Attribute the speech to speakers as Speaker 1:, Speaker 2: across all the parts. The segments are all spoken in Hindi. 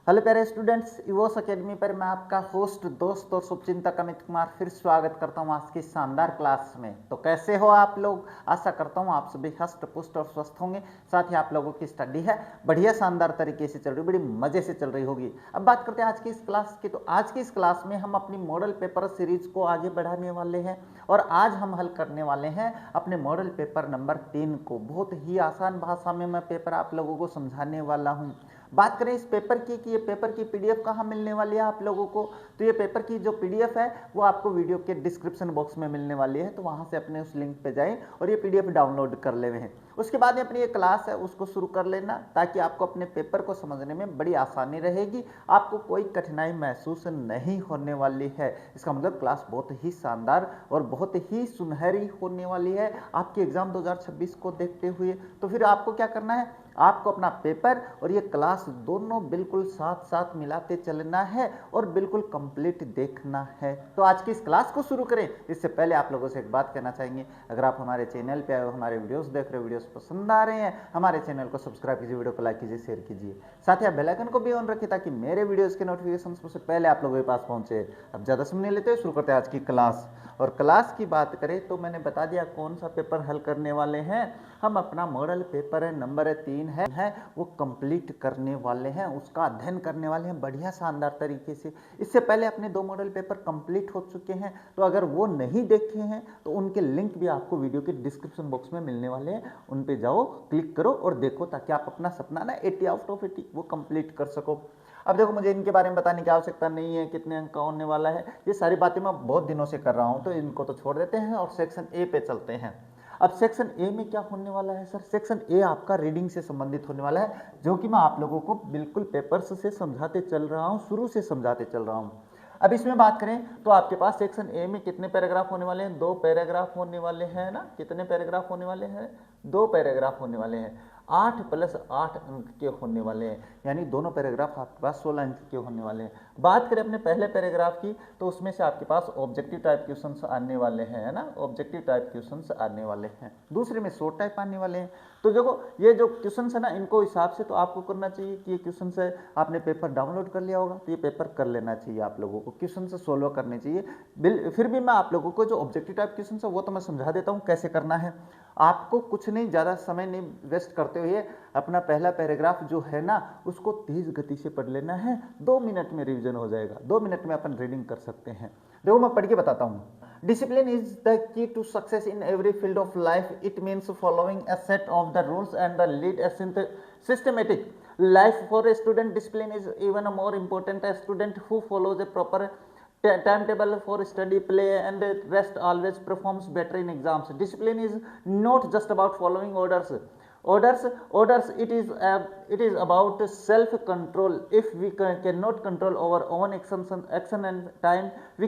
Speaker 1: हेलो प्यारे स्टूडेंट्स, इवोस एकेडमी पर मैं आपका होस्ट दोस्त और शुभचिंतक अमित कुमार फिर स्वागत करता हूं आज की शानदार क्लास में। तो कैसे हो आप लोग? आशा करता हूं आप सभी हष्ट पुष्ट और स्वस्थ होंगे। साथ ही आप लोगों की स्टडी है बढ़िया शानदार तरीके से चल रही, बड़ी मजे से चल रही होगी। अब बात करते हैं आज की इस क्लास की। तो आज की इस क्लास में हम अपनी मॉडल पेपर सीरीज को आगे बढ़ाने वाले हैं और आज हम हल करने वाले हैं अपने मॉडल पेपर नंबर 3 को। बहुत ही आसान भाषा में मैं पेपर आप लोगों को समझाने वाला हूँ। बात करें इस पेपर की कि ये पेपर की पीडीएफ कहाँ मिलने वाली है आप लोगों को, तो ये पेपर की जो पीडीएफ है वो आपको वीडियो के डिस्क्रिप्शन बॉक्स में मिलने वाली है। तो वहाँ से अपने उस लिंक पे जाएं और ये पीडीएफ डाउनलोड कर ले हैं। उसके बाद में अपनी ये क्लास है उसको शुरू कर लेना, ताकि आपको अपने पेपर को समझने में बड़ी आसानी रहेगी, आपको कोई कठिनाई महसूस नहीं होने वाली है। इसका मतलब क्लास बहुत ही शानदार और बहुत ही सुनहरी होने वाली है आपके एग्जाम 2026 को देखते हुए। तो फिर आपको क्या करना है, आपको अपना पेपर और ये क्लास दोनों बिल्कुल साथ साथ मिलाते चलना है और बिल्कुल कंप्लीट देखना है। तो आज की इस क्लास को शुरू करें इससे पहले आप लोगों से एक बात कहना चाहेंगे, अगर आप हमारे चैनल पे आए हो, हमारे वीडियोस देख रहे हो, वीडियोस पसंद आ रहे हैं, हमारे चैनल को सब्सक्राइब कीजिए, वीडियो को लाइक कीजिए, शेयर कीजिए। साथ ही आप बेल आइकन को भी ऑन रखिए ताकि मेरे वीडियोस के नोटिफिकेशन सबसे पहले आप लोगों के पास पहुंचे। अब ज़्यादा समय नहीं लेते, शुरू करते हैं आज की क्लास। और क्लास की बात करें तो मैंने बता दिया कौन सा पेपर हल करने वाले हैं। हम अपना मॉडल पेपर नंबर 3 है वो कंप्लीट करने वाले हैं, उसका अध्ययन करने वाले हैं बढ़िया शानदार तरीके से। इससे पहले अपने 2 मॉडल पेपर कंप्लीट हो चुके हैं, तो अगर वो नहीं देखे हैं तो उनके लिंक भी आपको वीडियो के डिस्क्रिप्शन बॉक्स में मिलने वाले हैं। उन पे जाओ, क्लिक करो और देखो, ताकि आप अपना सपना ना 80 आउट ऑफ 80 वो कंप्लीट कर सको। अब देखो, मुझे इनके बारे में बताने की आवश्यकता नहीं है कितने अंक का होने वाला है, ये सारी बातें मैं बहुत दिनों से कर रहा हूँ, तो इनको तो छोड़ देते हैं और सेक्शन ए पे चलते हैं। अब सेक्शन ए में क्या होने वाला है सर? सेक्शन ए आपका रीडिंग से संबंधित होने वाला है, जो कि मैं आप लोगों को बिल्कुल पेपर्स से समझाते चल रहा हूँ, शुरू से समझाते चल रहा हूँ। अब इसमें बात करें तो आपके पास सेक्शन ए में कितने पैराग्राफ होने वाले हैं? 2 पैराग्राफ होने वाले हैं ना। कितने पैराग्राफ होने वाले हैं? 2 पैराग्राफ होने वाले हैं। 8 + 8 अंक के होने वाले हैं, यानी दोनों पैराग्राफ आपके पास 16 अंक के होने वाले हैं। बात करें अपने पहले पैराग्राफ की, तो उसमें से आपके पास ऑब्जेक्टिव टाइप क्वेश्चंस आने वाले हैं, है ना। ऑब्जेक्टिव टाइप क्वेश्चंस आने वाले हैं। दूसरे में शॉर्ट टाइप आने वाले हैं। तो देखो, ये जो क्वेश्चंस है ना, इनको हिसाब से तो आपको करना चाहिए कि ये क्वेश्चंस है, आपने पेपर डाउनलोड कर लिया होगा तो ये पेपर कर लेना चाहिए आप लोगों को, क्वेश्चन से सोल्व करने चाहिए। फिर भी मैं आप लोगों को जो ऑब्जेक्टिव टाइप क्वेश्चन है वो तो मैं समझा देता हूँ कैसे करना है। आपको कुछ नहीं, ज़्यादा समय नहीं वेस्ट करते हुए अपना पहला पैराग्राफ जो है ना उसको तेज गति से पढ़ लेना है। 2 मिनट में रिवीजन हो जाएगा, 2 मिनट में अपन रीडिंग कर सकते हैं। देखो, मैं पढ़ के बताता हूँ। Discipline is the key to success in every field of life. It means following a set of the rules and the lead a systematic life. For a student, discipline is even more important. A student who follows a proper timetable for study, play and rest always performs better in exams. Discipline is not just about following orders. It is about self control. If we cannot control our own action and time, we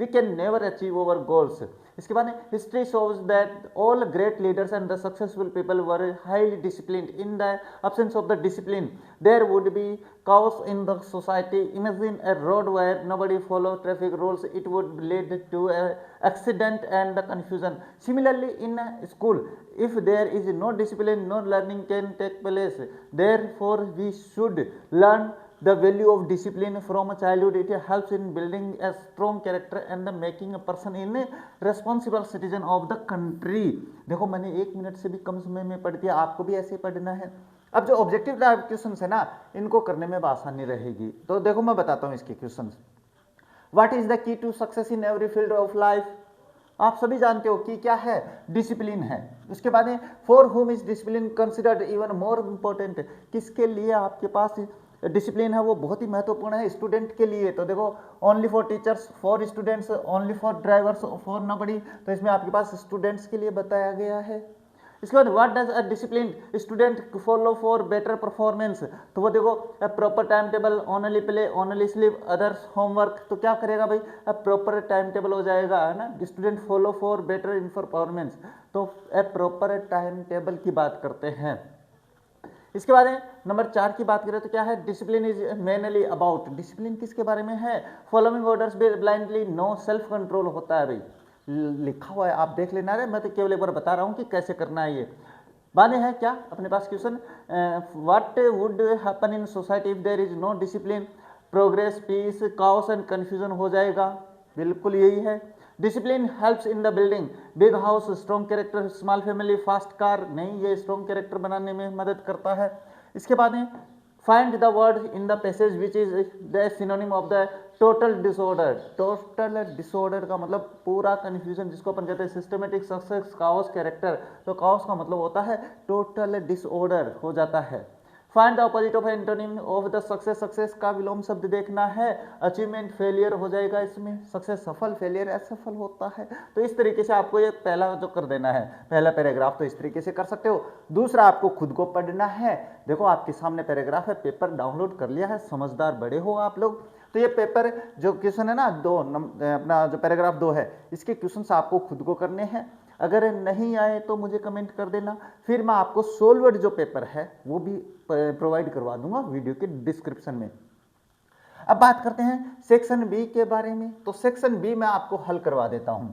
Speaker 1: can never achieve our goals. इसके बाद history shows that all great leaders and the successful people were highly disciplined. In the absence of the discipline there would be chaos in the society. Imagine a road where nobody follow traffic rules. It would lead to a accident and the confusion. Similarly, in a school, if there is no discipline, no learning can take place. Therefore, we should learn the value of discipline from childhood. It helps in building a strong character and making a person in a responsible citizen of the country. देखो, मैंने 1 मिनट से भी कम समय में पढ़ दिया, आपको भी ऐसे पढ़ना है। अब जो ऑब्जेक्टिव टाइप क्वेश्चन है ना, इनको करने में आसानी रहेगी। तो देखो, मैं बताता हूँ इसके question. What is the key to success in every field of life? आप सभी जानते हो कि क्या है? डिसिप्लिन है। उसके बाद में फॉर हुम is discipline considered even more important? किसके लिए आपके पास डिसिप्लिन है वो बहुत ही महत्वपूर्ण है? स्टूडेंट के लिए। तो देखो, only for teachers, for students, only for drivers, for nobody. तो इसमें आपके पास स्टूडेंट्स के लिए बताया गया है। इसके बाद what does a discipline student follow for better performance? तो वो देखो, proper time table, only play, only sleep, others homework. तो क्या करेगा भाई? प्रॉपर टाइम टेबल हो जाएगा, है ना। Student follow for better in performance, तो प्रॉपर टाइम टेबल की बात करते हैं। इसके बाद नंबर 4 की बात करें तो क्या है? Discipline is mainly about, discipline किसके बारे में है? Following orders blindly, no self control होता है भाई, लिखा हुआ है, आप देख लेना है। मैं तो केवल एक बार बता रहा हूँ कि कैसे करना है ये। बाद में है क्या अपने पास question, what would happen in society if there is no discipline, progress, peace, chaos and confusion हो जाएगा, बिल्कुल यही है। Discipline helps in the building big house, strong character, small family, fast car, नहीं ये स्ट्रॉन्ग कैरेक्टर बनाने में मदद करता है। इसके बाद में find the word in the passage which is the synonym of the total disorder. Total disorder का मतलब पूरा कंफ्यूजन, जिसको अपन कहते हैं सिस्टमेटिक सक्सेस, काओस कैरेक्टर, तो काओस का मतलब होता है टोटल डिसऑर्डर हो जाता है। Find the opposite of antonym of the success, success का विलोम शब्द देखना है। अचीवमेंट फेलियर हो जाएगा इसमें, सक्सेस सफल, फेलियर असफल होता है। तो इस तरीके से आपको ये पहला जो कर देना है, पहला पैराग्राफ तो इस तरीके से कर सकते हो। दूसरा आपको खुद को पढ़ना है। देखो आपके सामने पैराग्राफ है, पेपर डाउनलोड कर लिया है, समझदार बड़े हो आप लोग। तो ये पेपर जो क्वेश्चन है ना अपना जो पैराग्राफ 2 है, इसके क्वेश्चन आपको खुद को करने हैं। अगर नहीं आए तो मुझे कमेंट कर देना, फिर मैं आपको सोल्वर्ड जो पेपर है वो भी प्रोवाइड करवा दूंगा वीडियो के डिस्क्रिप्शन में। अब बात करते हैं सेक्शन बी के बारे में। तो सेक्शन बी में आपको हल करवा देता हूं।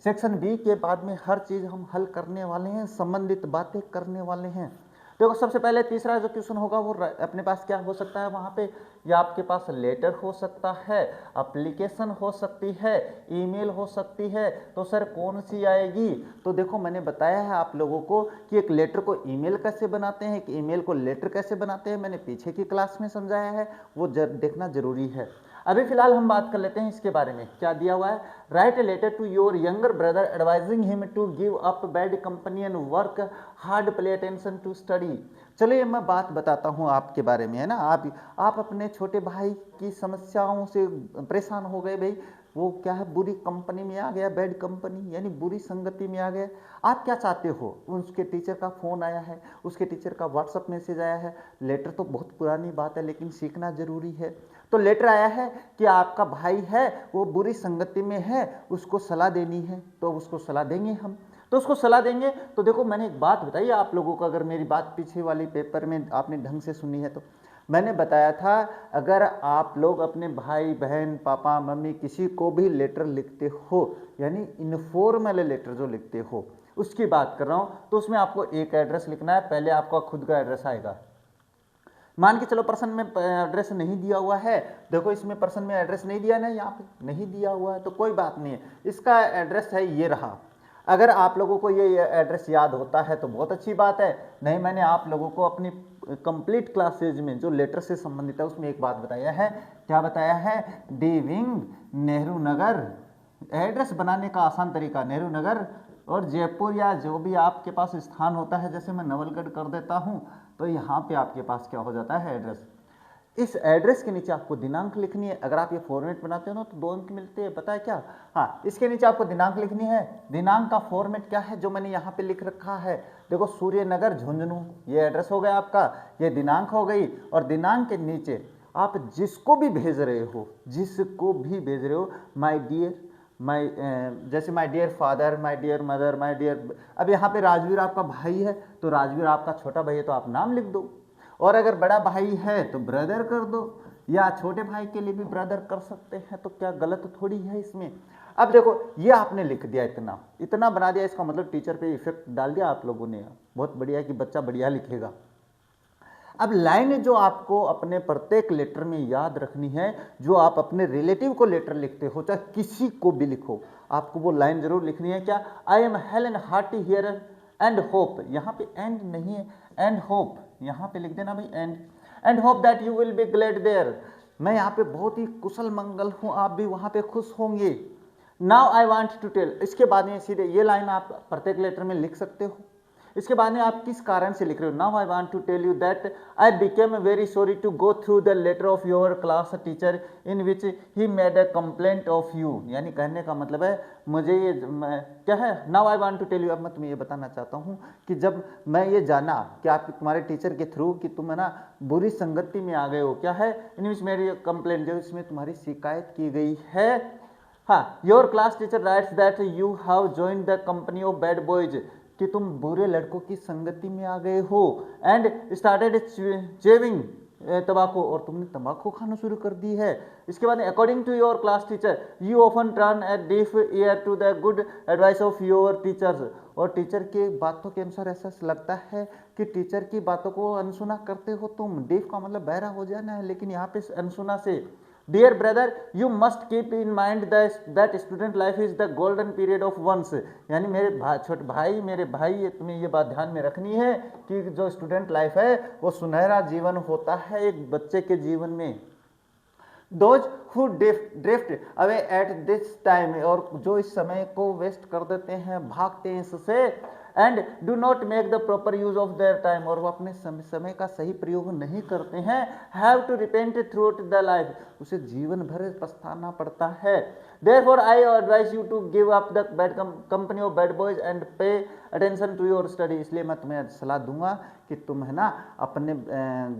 Speaker 1: सेक्शन बी के बाद में हर चीज हम हल करने वाले हैं, संबंधित बातें करने वाले हैं। देखो सबसे पहले तीसरा जो क्वेश्चन होगा वो अपने पास क्या हो सकता है वहाँ पे, या आपके पास लेटर हो सकता है, एप्लीकेशन हो सकती है, ईमेल हो सकती है। तो सर कौन सी आएगी? तो देखो मैंने बताया है आप लोगों को कि एक लेटर को ईमेल कैसे बनाते हैं, एक ईमेल को लेटर कैसे बनाते हैं, मैंने पीछे की क्लास में समझाया है, वो देखना जरूरी है। अभी फिलहाल हम बात कर लेते हैं इसके बारे में। क्या दिया हुआ है? Write a letter to your younger brother advising him to give up bad company and work hard, play attention to study. चलिए मैं बात बताता हूँ आपके बारे में, है ना। आप अपने छोटे भाई की समस्याओं से परेशान हो गए, भाई वो क्या है, बुरी कंपनी में आ गया, बैड कंपनी यानी बुरी संगति में आ गया। आप क्या चाहते हो? उसके टीचर का फ़ोन आया है, उसके टीचर का व्हाट्सअप मैसेज आया है। लेटर तो बहुत पुरानी बात है लेकिन सीखना जरूरी है। तो लेटर आया है कि आपका भाई है वो बुरी संगति में है, उसको सलाह देनी है। तो उसको सलाह देंगे हम, तो उसको सलाह देंगे। तो देखो मैंने एक बात बताई आप लोगों को, अगर मेरी बात पीछे वाली पेपर में आपने ढंग से सुनी है तो मैंने बताया था, अगर आप लोग अपने भाई बहन पापा मम्मी किसी को भी लेटर लिखते हो, यानी इनफॉर्मल लेटर जो लिखते हो उसकी बात कर रहा हूँ, तो उसमें आपको एक एड्रेस लिखना है। पहले आपका खुद का एड्रेस आएगा। मान के चलो पर्सन में एड्रेस नहीं दिया हुआ है, देखो इसमें पर्सन में एड्रेस नहीं दिया ना, यहाँ पे नहीं दिया हुआ है तो कोई बात नहीं है, इसका एड्रेस है ये रहा। अगर आप लोगों को ये एड्रेस याद होता है तो बहुत अच्छी बात है, नहीं मैंने आप लोगों को अपनी कंप्लीट क्लासेज में जो लेटर से संबंधित है उसमें एक बात बताया है। क्या बताया है? D wing, Nehru Nagar. Address बनाने का आसान तरीका, नेहरू नगर और जयपुर या जो भी आपके पास स्थान होता है, जैसे मैं नवलगढ़ कर देता हूँ तो यहाँ पे आपके पास क्या हो जाता है एड्रेस। इस एड्रेस के नीचे आपको दिनांक लिखनी है। अगर आप ये फॉर्मेट बनाते हो ना तो 2 अंक मिलते हैं, पता है क्या? हाँ, इसके नीचे आपको दिनांक लिखनी है। दिनांक का फॉर्मेट क्या है जो मैंने यहाँ पे लिख रखा है? देखो सूर्यनगर झुंझुनू, ये एड्रेस हो गया आपका, ये दिनांक हो गई। और दिनांक के नीचे आप जिसको भी भेज रहे हो, जिसको भी भेज रहे हो, माई डियर, जैसे my dear father, my dear mother, my dear, अब यहाँ पे राजवीर आपका भाई है तो राजवीर आपका छोटा भाई है तो आप नाम लिख दो, और अगर बड़ा भाई है तो ब्रदर कर दो, या छोटे भाई के लिए भी ब्रदर कर सकते हैं, तो क्या गलत थोड़ी है इसमें। अब देखो ये आपने लिख दिया, इतना इतना बना दिया, इसका मतलब टीचर पे इफेक्ट डाल दिया आप लोगों ने। बहुत बढ़िया है कि बच्चा बढ़िया लिखेगा। अब लाइन जो आपको अपने प्रत्येक लेटर में याद रखनी है, जो आप अपने रिलेटिव को लेटर लिखते हो, चाहे किसी को भी लिखो, आपको वो लाइन जरूर लिखनी है। क्या? I am Helen hearty here and hope, यहाँ पे एंड नहीं है, एंड होप यहाँ पे लिख देना भाई, and hope that you will be glad there. मैं यहाँ पे बहुत ही कुशल मंगल हूँ, आप भी वहाँ पे खुश होंगे। Now I want to tell, इसके बाद में सीधे ये लाइन आप प्रत्येक लेटर में लिख सकते हो। इसके बाद में आप किस कारण से लिख रहे हो? Now I want to tell you that I became very sorry to go through the letter of your class teacher in which he made a complaint of you. यानी कहने का मतलब है मुझे ये क्या है, now I want to tell you, अब मैं तुम्हें ये बताना चाहता हूँ कि जब मैं ये जाना कि आप तुम्हारे टीचर के थ्रू कि तुम है ना बुरी संगति में आ गए हो, क्या है, इन विच मेरी कंप्लेंट, जो इसमें तुम्हारी शिकायत की गई है। हाँ, your class teacher rights that you have joined the company of bad boys, कि तुम बुरे लड़कों की संगति में आ गए हो, एंड स्टार्टेड चेविंग तंबाकू, और तुमने तंबाकू खाना शुरू कर दी है। इसके बाद according to your class teacher you often turn a deaf ear to the good advice of your teachers, और टीचर की बातों के अनुसार ऐसा लगता है कि टीचर की बातों को अनसुना करते हो तुम। डीफ का मतलब बहरा हो जाना है, लेकिन यहाँ पे अनसुना से dear brother you must keep in mind that student life is the golden period of one's, यानी मेरे छोटे भाई, मेरे भाई, ये तुम्हें ये बात ध्यान में रखनी है कि जो स्टूडेंट लाइफ है वो सुनहरा जीवन होता है एक बच्चे के जीवन में। Those who drift away at this time, और जो इस समय को वेस्ट कर देते हैं, भागते हैं इससे, and do not make the proper use of their time, और वो अपने समय का सही प्रयोग नहीं करते हैं, have to repent throughout the life, उसे जीवन भर पछताना पड़ता है। Therefore I advise you to give up the bad company of bad boys and pay attention to your study, इसलिए मैं तुम्हें सलाह दूंगा कि तुम है ना अपने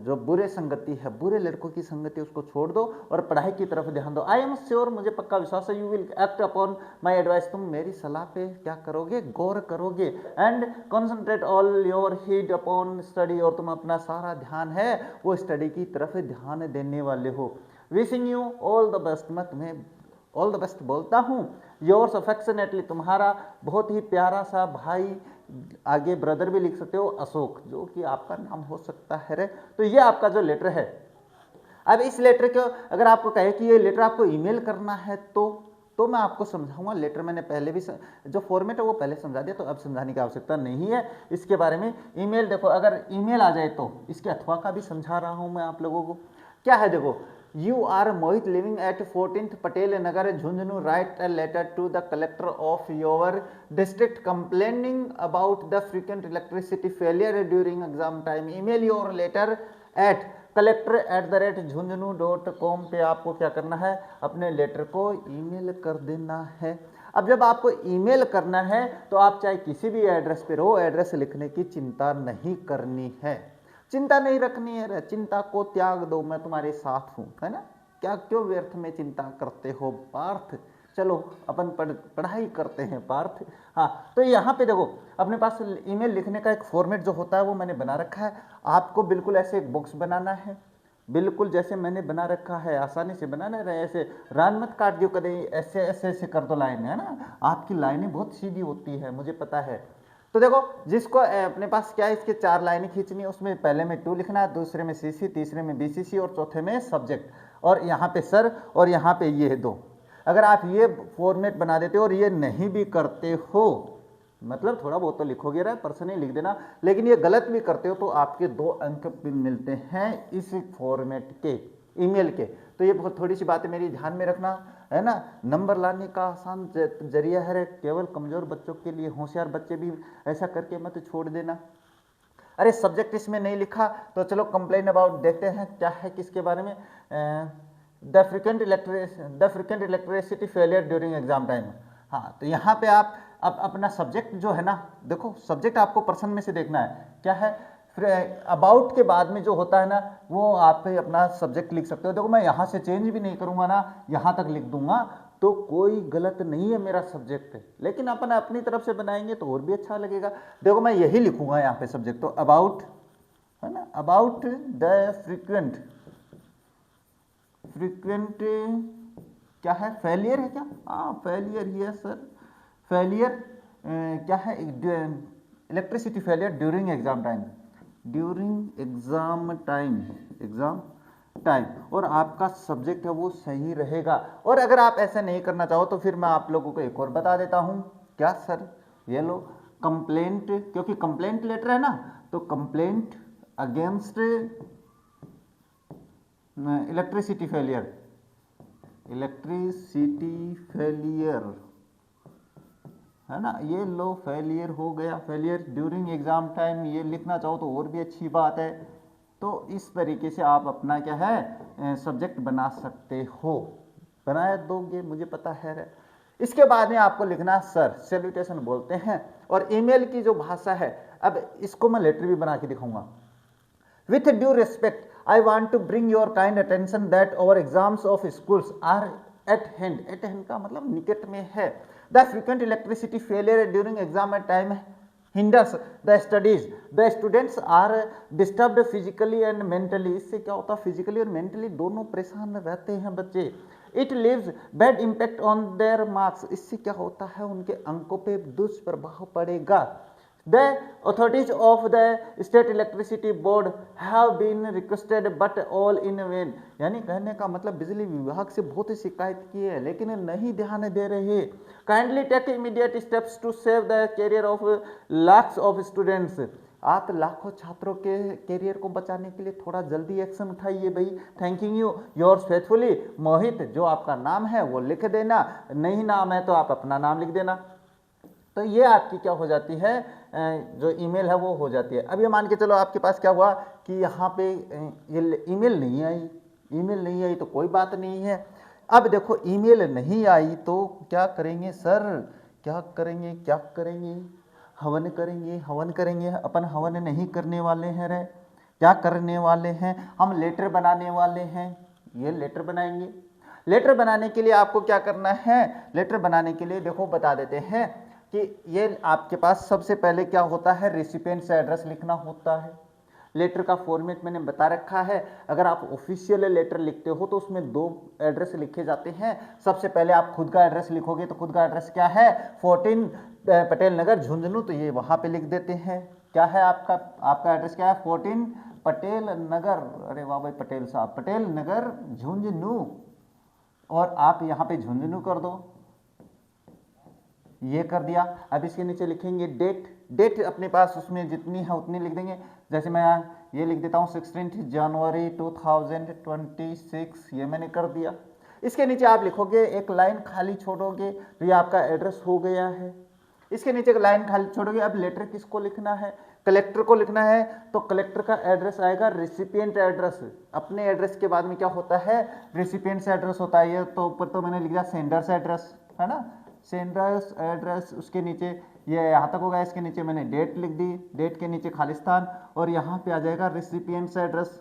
Speaker 1: जो बुरे संगति है, बुरे लड़कों की संगति उसको छोड़ दो और पढ़ाई की तरफ ध्यान दो। आई एम श्योर, मुझे पक्का विश्वास है, you will act upon my advice, तुम मेरी सलाह पे क्या करोगे, गौर करोगे, and concentrate all your heed upon study, और तुम अपना सारा ध्यान है वो स्टडी की तरफ ध्यान देने वाले हो। Wishing you all the best, मैं तुम्हें ऑल द बेस्ट बोलता हूँ। योर्स अफेक्शनेटली, तुम्हारा बहुत ही प्यारा सा भाई, आगे ब्रदर भी लिख सकते हो, अशोक, जो कि आपका नाम हो सकता है रे। तो ये आपका जो लेटर है, अब इस लेटर को अगर आपको कहे कि ये लेटर आपको ईमेल करना है तो मैं आपको समझाऊंगा। लेटर मैंने पहले भी जो फॉर्मेट है वो पहले समझा दिया, तो अब समझाने की आवश्यकता नहीं है इसके बारे में। ईमेल देखो, अगर ईमेल आ जाए तो इसके अथवा का भी समझा रहा हूँ मैं आप लोगों को। क्या है देखो, You are Mohit living at 14th Patel Nagar, Jhunjhunu. Write a letter to the collector of your district complaining about the frequent electricity failure during exam time. Email your letter at collector@jhunjhunu.com पे आपको क्या करना है, अपने लेटर को ईमेल कर देना है। अब जब आपको ईमेल करना है तो आप चाहे किसी भी एड्रेस पे रहो, एड्रेस लिखने की चिंता नहीं करनी है, चिंता नहीं रखनी है, चिंता को त्याग दो, मैं तुम्हारे साथ हूँ, है ना। क्या क्यों व्यर्थ में चिंता करते हो पार्थ, चलो अपन पढ़ाई करते हैं पार्थ। हाँ, तो यहाँ पे देखो अपने पास ईमेल लिखने का एक फॉर्मेट जो होता है वो मैंने बना रखा है। आपको बिल्कुल ऐसे एक बॉक्स बनाना है, बिल्कुल जैसे मैंने बना रखा है, आसानी से बनाना है, ऐसे रान मत काट दियो कदे, ऐसे ऐसे ऐसे कर दो लाइन, है ना। आपकी लाइनें बहुत सीधी होती है, मुझे पता है। तो देखो जिसको अपने पास क्या है, इसके 4 लाइनें खींचनी है, उसमें पहले में 2 लिखना है, दूसरे में सीसी, तीसरे में बीसीसी और चौथे में सब्जेक्ट, और यहाँ पे सर और यहाँ पे ये 2। अगर आप ये फॉर्मेट बना देते हो और ये नहीं भी करते हो, मतलब थोड़ा बहुत तो लिखोगे रहा, पर्सन ही लिख देना, लेकिन ये गलत भी करते हो तो आपके 2 अंक मिलते हैं इस फॉर्मेट के, ईमेल के। तो ये बहुत थोड़ी सी बातें मेरी ध्यान में रखना, है ना। नंबर लाने का आसान जरिया है, केवल कमजोर बच्चों के लिए, होशियार बच्चे भी ऐसा करके मत छोड़ देना। अरे सब्जेक्ट इसमें नहीं लिखा तो चलो कंप्लेन अबाउट देखते हैं क्या है, किसके बारे में, the frequent electricity failure during exam time. हाँ, तो यहाँ पे आप अब अपना सब्जेक्ट जो है ना, देखो सब्जेक्ट आपको पर्सन में से देखना है क्या है, फिर अबाउट के बाद में जो होता है ना वो आप अपना सब्जेक्ट लिख सकते हो। देखो मैं यहाँ से चेंज भी नहीं करूँगा ना, यहाँ तक लिख दूंगा तो कोई गलत नहीं है मेरा सब्जेक्ट, लेकिन अपन अपनी तरफ से बनाएंगे तो और भी अच्छा लगेगा। देखो मैं यही लिखूंगा यहाँ पे सब्जेक्ट, तो अबाउट, है ना, अबाउट द फ्रीक्वेंट क्या है, फेलियर है क्या, हाँ फेलियर ही है सर, फेलियर क्या है, electricity failure during exam time, during exam time, और आपका सब्जेक्ट है वो सही रहेगा। और अगर आप ऐसा नहीं करना चाहो तो फिर मैं आप लोगों को एक और बता देता हूँ, क्या सर, ये लो कंप्लेंट, क्योंकि कंप्लेंट लेटर है ना, तो कंप्लेंट अगेंस्ट इलेक्ट्रिसिटी फेलियर है ना, ये लो फेलियर हो गया, फेलियर ड्यूरिंग एग्जाम टाइम, ये लिखना चाहो तो और भी अच्छी बात है। तो इस तरीके से आप अपना क्या है सब्जेक्ट बना सकते हो, बना दोगे मुझे पता है। इसके बाद में आपको लिखना सर, सैल्यूटेशन बोलते हैं, और ईमेल की जो भाषा है, अब इसको मैं लेटर भी बना के दिखाऊंगा। With due respect I want to bring your kind attention that our exams of schools are at hand, at hand का मतलब निकट में है। The frequent electricity failure during exam time hinders the studies, the students are disturbed physically and mentally। इससे क्या होता है, फिजिकली और मेंटली दोनों परेशान रहते हैं बच्चे। It leaves bad impact on their marks, इससे क्या होता है, उनके अंकों पे दुष्प्रभाव पड़ेगा। The authorities of the state electricity board have been requested but all in vain, यानी कहने का मतलब बिजली विभाग से बहुत ही शिकायत की है लेकिन नहीं ध्यान दे रहे। Kindly take immediate steps to save the career of lakhs of students, आप लाखों छात्रों के कैरियर को बचाने के लिए थोड़ा जल्दी एक्शन उठाइए भाई। थैंकिंग यू योर्स फेथफुली मोहित, जो आपका नाम है वो लिख देना, नहीं नाम है तो आप अपना नाम लिख देना। तो ये आपकी क्या हो जाती है, जो ईमेल है वो हो जाती है। अब ये मान के चलो आपके पास क्या हुआ कि यहाँ पे ये ईमेल नहीं आई, ईमेल नहीं आई तो कोई बात नहीं है। अब देखो ईमेल नहीं आई तो क्या करेंगे सर, क्या करेंगे, क्या करेंगे, हवन करेंगे, हवन करेंगे। अपन हवन नहीं करने वाले हैं रे, क्या करने वाले हैं, हम लेटर बनाने वाले हैं। ये लेटर बनाएंगे। लेटर बनाने के लिए आपको क्या करना है, लेटर बनाने के लिए देखो बता देते हैं कि ये आपके पास सबसे पहले क्या होता है, रेसिपिएंट्स एड्रेस लिखना होता है। लेटर का फॉर्मेट मैंने बता रखा है। अगर आप ऑफिशियल लेटर लिखते हो तो उसमें 2 एड्रेस लिखे जाते हैं। सबसे पहले आप खुद का एड्रेस लिखोगे तो खुद का एड्रेस क्या है, 14 पटेल नगर झुंझुनू, तो ये वहाँ पे लिख देते हैं। क्या है आपका एड्रेस क्या है, 14 पटेल नगर, अरे वाह भाई पटेल साहब, पटेल नगर झुंझुनू, और आप यहाँ पे झुंझुनू कर दो, ये कर दिया। अब इसके नीचे लिखेंगे डेट, डेट अपने पास उसमें जितनी है उतनी लिख देंगे। जैसे मैं ये लिख देता हूँ 16 जनवरी 2026, ये मैंने कर दिया। इसके नीचे आप लिखोगे, एक लाइन खाली छोड़ोगे तो ये आपका एड्रेस हो गया है। इसके नीचे एक लाइन खाली छोड़ोगे। अब लेटर किसको लिखना है, कलेक्टर को लिखना है, तो कलेक्टर का एड्रेस आएगा रेसिपिएंट एड्रेस। अपने एड्रेस के बाद में क्या होता है, रेसिपिएंट्स एड्रेस होता है। ये तो ऊपर तो मैंने लिख दिया सेंडर्स एड्रेस, है ना, सेंडर्स एड्रेस। उसके नीचे ये यहाँ तक होगा, इसके नीचे मैंने डेट लिख दी, डेट के नीचे खालिस्तान, और यहाँ पे आ जाएगा रेसिपिएंट्स एड्रेस।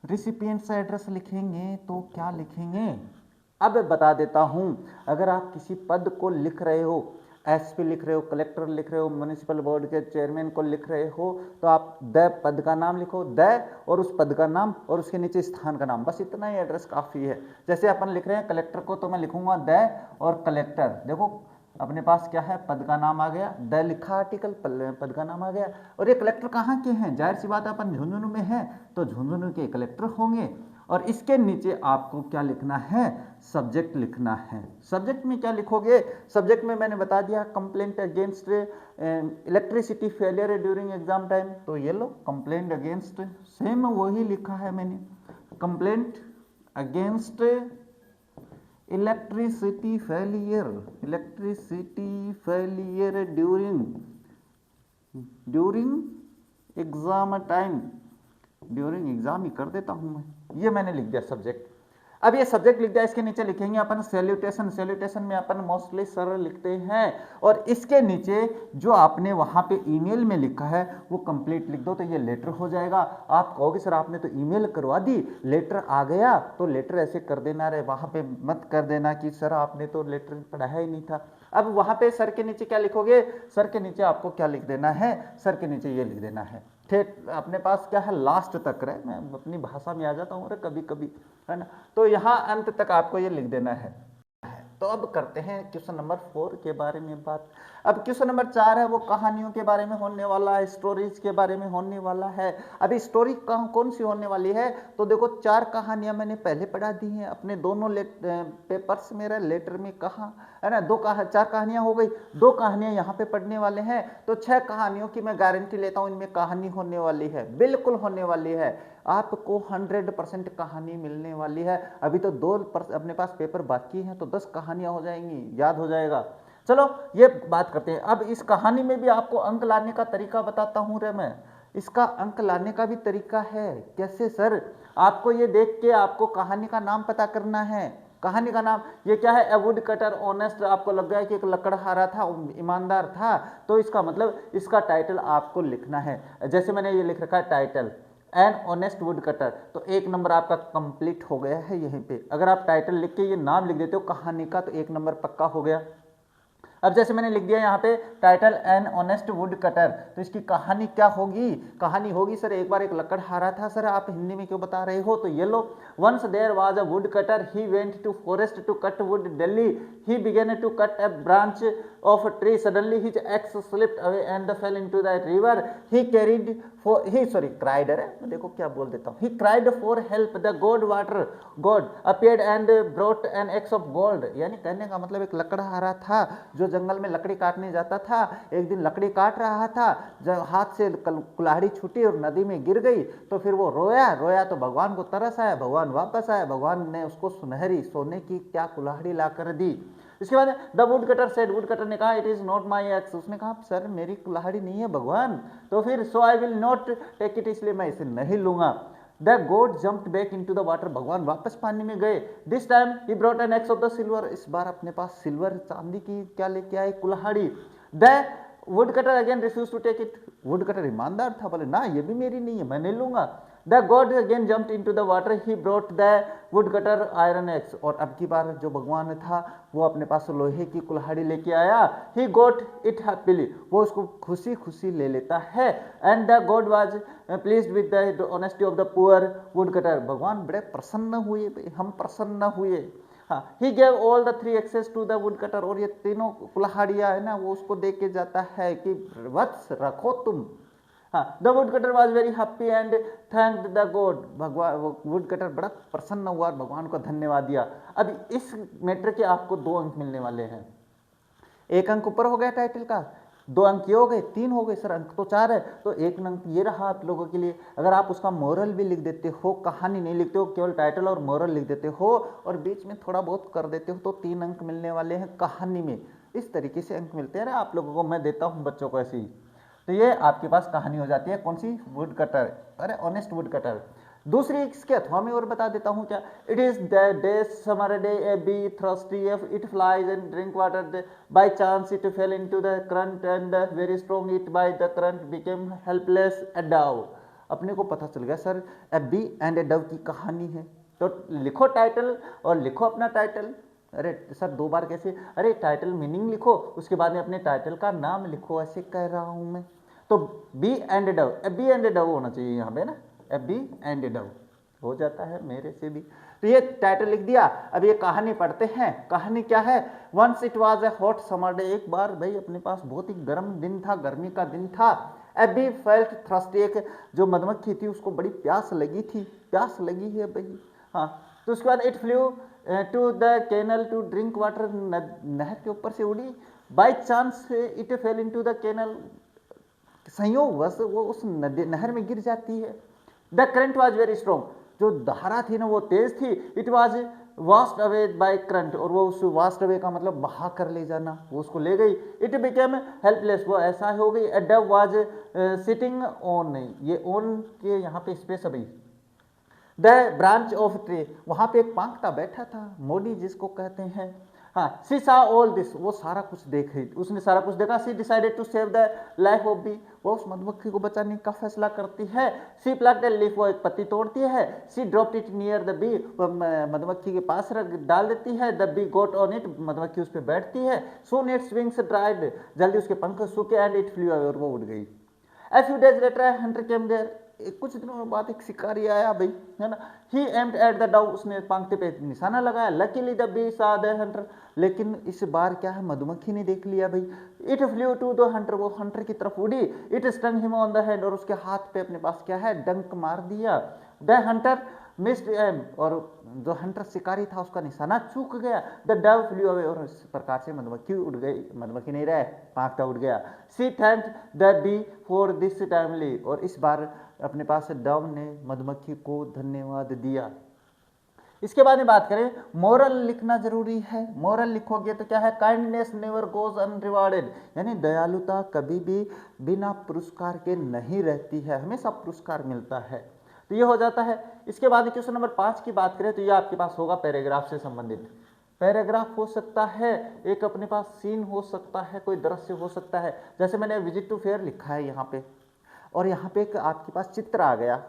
Speaker 1: रेसिपिएंट्स एड्रेस लिखेंगे तो क्या लिखेंगे, अब बता देता हूँ। अगर आप किसी पद को लिख रहे हो, एसपी लिख रहे हो, कलेक्टर लिख रहे हो, म्युनिसिपल बोर्ड के चेयरमैन को लिख रहे हो, तो आप द पद का नाम लिखो, द और उस पद का नाम और उसके नीचे स्थान का नाम, बस इतना ही एड्रेस काफ़ी है। जैसे अपन लिख रहे हैं कलेक्टर को, तो मैं लिखूंगा द और कलेक्टर। देखो अपने पास क्या है, पद का नाम आ गया, द लिखा आर्टिकल, पद का नाम आ गया। और ये कलेक्टर कहाँ के हैं, जाहिर सी बात है अपन झुंझुनू में हैं तो झुंझुनू के कलेक्टर होंगे। और इसके नीचे आपको क्या लिखना है, सब्जेक्ट लिखना है। सब्जेक्ट में क्या लिखोगे, सब्जेक्ट में मैंने बता दिया complaint against electricity failure during exam time, तो ये लो कंप्लेंट अगेंस्ट, सेम वही लिखा है मैंने, complaint against electricity failure during exam time, during exam ही कर देता हूं मैं, ये मैंने लिख दिया सब्जेक्ट। अब ये सब्जेक्ट लिख दिया, इसके नीचे लिखेंगे अपन सैल्यूटेशन, सैल्यूटेशन में अपन मोस्टली सर लिखते हैं। और इसके नीचे जो आपने वहां पे ईमेल में लिखा है वो कंप्लीट लिख दो, तो ये लेटर हो जाएगा। आप कहोगे सर आपने तो ईमेल करवा दी, लेटर आ गया, तो लेटर ऐसे कर देना रे, वहां पे मत कर देना कि सर आपने तो लेटर पढ़ाया ही नहीं था। अब वहां पे सर के नीचे क्या लिखोगे, सर के नीचे आपको क्या लिख देना है, सर के नीचे ये लिख देना है। ठीक, अपने पास क्या है लास्ट तक रहे, मैं अपनी भाषा में आ जाता हूँ रे कभी कभी, है ना, तो यहाँ अंत तक आपको ये लिख देना है। तो अब करते हैं क्वेश्चन नंबर 4 के बारे में बात। अब क्वेश्चन नंबर 4 है वो कहानियों के बारे में होने वाला है, स्टोरीज के बारे में होने वाला है। अभी स्टोरी कौन सी होने वाली है, तो देखो 4 कहानियां मैंने पहले पढ़ा दी हैं अपने दोनों पेपर्स मेरा लेटर में कहा, है ना, 4 कहानियां हो गई, 2 कहानियां यहाँ पे पढ़ने वाले हैं, तो 6 कहानियों की मैं गारंटी लेता हूँ इनमें कहानी होने वाली है, बिल्कुल होने वाली है, आपको 100% कहानी मिलने वाली है। अभी तो 2 अपने पास पेपर बाकी हैं, तो 10 कहानियां हो जाएंगी, याद हो जाएगा। चलो ये बात करते हैं। अब इस कहानी में भी आपको अंक लाने का तरीका बताता हूं रे मैं, इसका अंक लाने का भी तरीका है। कैसे सर, आपको ये देख के आपको कहानी का नाम पता करना है। कहानी का नाम ये क्या है, ए वुड कटर ऑनेस्ट, आपको लग गया कि एक लकड़हारा था, ईमानदार था, तो इसका मतलब इसका टाइटल आपको लिखना है। जैसे मैंने ये लिख रखा है title an honest would cutter, तो 1 नंबर आपका कंप्लीट हो गया है यहीं पे। अगर आप टाइटल लिख के ये नाम लिख देते हो कहानी का तो 1 नंबर पक्का हो गया। अब जैसे मैंने लिख दिया यहाँ पे title an honest would cutter, तो इसकी कहानी क्या होगी? कहानी होगी सर एक बार एक लकड़हारा था। सर आप हिंदी में क्यों बता रहे हो? तो ये लो, once there was a woodcutter, he went to forest to cut wood daily, he began to cut a branch of a tree, suddenly his axe slipped away and fell into the river, he carried for he sorry cried है, देखो क्या बोल देता हूँ, he cried for help, the god water god appeared and brought an axe of gold। यानी कहने का मतलब एक लकड़हारा था जो जंगल में लकड़ी काटने जाता था, एक दिन लकड़ी काट रहा था, जब हाथ से कुल्हाड़ी छूटी और नदी में गिर गई, तो फिर वो रोया रोया तो भगवान को तरस आया, भगवान वापस आया, भगवान ने उसको सुनहरी सोने की क्या कुल्हाड़ी ला कर दी। इसके बाद the wood cutter said, would cutter ने कहा it is not my x, उसने कहा सर मेरी कुल्हाड़ी नहीं है भगवान, तो फिर so I will not take it, इसलिए मैं इसे नहीं लूंगा। The god jumped back into the water, भगवान वापस पानी में गए। This time he brought an axe of the silver, इस बार अपने पास सिल्वर चांदी की क्या लेके आए? कुल्हाड़ी। The woodcutter again refuse to take it, woodcutter ईमानदार था, बोले ना ये भी मेरी नहीं है, मैं नहीं लूंगा। The God again jumped into the water, he brought the wood cutter iron x, और अब की बार जो भगवान था वो अपने पास लोहे की कुल्हाड़ी लेके आया। ही गॉट इट हैप्पीली, वो उसको खुशी खुशी ले लेता है। And the god was pleased with the honesty of the poor woodcutter, भगवान बड़े प्रसन्न हुए, हम प्रसन्न हुए। हाँ, he gave all the 3 axes to the woodcutter, और ये तीनों कुल्हाड़ियाँ है ना वो उसको दे के जाता है कि वत्स रखो तुम। हाँ, the wood cutter was very happy and thanked the God, भगवान वुड कटर बड़ा प्रसन्न हुआ और भगवान को धन्यवाद दिया। अब इस मैटर के आपको 2 अंक मिलने वाले हैं, 1 अंक ऊपर हो गया टाइटल का, 2 अंक ये हो गए, 3 हो गए सर, अंक तो 4 है, तो 1 अंक ये रहा आप लोगों के लिए। अगर आप उसका मोरल भी लिख देते हो, कहानी नहीं लिखते हो, केवल टाइटल और मोरल लिख देते हो और बीच में थोड़ा बहुत कर देते हो, तो 3 अंक मिलने वाले हैं कहानी में। इस तरीके से अंक मिलते हैं ना आप लोगों को, मैं देता हूँ बच्चों को ऐसे ही। तो ये आपके पास कहानी हो जाती है, कौन सी? वुड कटर, अरे ऑनेस्ट वुड कटर। दूसरी इसके अथवा में और बता देता हूँ क्या, it is the day summer day, a bee thirsty, it flies and drink water, by chance it fell into the current and very strong, it by the current became helpless a dove. अपने को पता चल गया sir a bee and a dove की कहानी है, तो लिखो टाइटल और लिखो अपना टाइटल। अरे सर 2 बार कैसे? अरे टाइटल मीनिंग लिखो, उसके बाद में अपने टाइटल का नाम लिखो, ऐसे कह रहा हूँ मैं। तो bee and dove, a bee and dove होना चाहिए यहाँ पे ना, ए बी एंड डव हो जाता है मेरे से भी। तो ये टाइटल लिख दिया। अब ये कहानी पढ़ते हैं, कहानी क्या है? Once it was a hot summer day, एक बार भाई अपने पास बहुत ही गर्म दिन था, गर्मी का दिन था। एबी फेल्ट थ्रस्टी, एक जो मधुमक्खी थी उसको बड़ी प्यास लगी थी, प्यास लगी है भाई। हाँ, तो उसके बाद it flew to the canal to drink water, नहर के ऊपर से उड़ी। By chance it fell into the canal, संयोगवश वो उस नहर में गिर जाती है। The current was very strong, जो धारा थी ना वो तेज थी। It was washed away by current, और वो उस वास्ट अवे का मतलब बहा कर ले जाना, वो उसको ले गई। इट बिकेम हेल्पलेस, वो ऐसा हो गई। ए डव वॉज सिटिंग ऑन, ये ऑन के यहाँ पे स्पेस अभी, द ब्रांच ऑफ ट्री, वहाँ पे एक पांखता बैठा था, मोडी जिसको कहते हैं। हाँ, सी सा ऑल दिस, वो सारा कुछ देख रही, उसने सारा कुछ देखा। She decided to save the life of bee, वो उस मधुमक्खी को बचाने का फैसला करती है। सी प्लक्ड ए लीफ, वो एक पत्ती तोड़ती है। She dropped it near the bee, मधुमक्खी के पास रख डाल देती है। The bee got on it, मधुमक्खी उस पर बैठती है। सून इट्स विंग्स ड्राइड, जल्दी उसके पंख सूखे। एंड इट फ्लू अवे, और वो उड़ गई। A few days later a hunter came there, कुछ दिनों बाद एक शिकारी आया भाई, है ना। He aimed at the dove, उसने पांखते पे निशाना लगाया। Luckily the bee saw the hunter, लेकिन इस बार क्या है, मधुमक्खी ने देख लिया भाई। It flew to the hunter, वो हंटर की तरफ उड़ी। It stung him on the hand, और उसके हाथ पे अपने पास क्या है, डंक मार दिया। द हंटर मिस्ड एम, और जो हंटर शिकारी था उसका निशाना चूक गया। द डव फ्लू अवे, और इस प्रकार से मधुमक्खी उड़ गई, मधुमक्खी नहीं रहे, पांखता उड़ गया। She thanked the bee for this timely, और इस बार अपने पास डव ने मधुमक्खी को धन्यवाद दिया। इसके बाद में बात करें, मोरल लिखना जरूरी है। मोरल लिखोगे तो क्या है, काइंडनेस नेवर गोज अनरिवार्डेड, यानी दयालुता कभी भी बिना पुरस्कार के नहीं रहती है, हमेशा पुरस्कार मिलता है। तो ये हो जाता है। इसके बाद क्वेश्चन नंबर 5 की बात करें तो ये आपके पास होगा पैराग्राफ से संबंधित। पैराग्राफ हो सकता है, एक अपने पास सीन हो सकता है, कोई दृश्य हो सकता है। जैसे मैंने विजिट टू फेयर लिखा है यहाँ पे, और यहाँ पे एक आपके पास चित्र आ गया,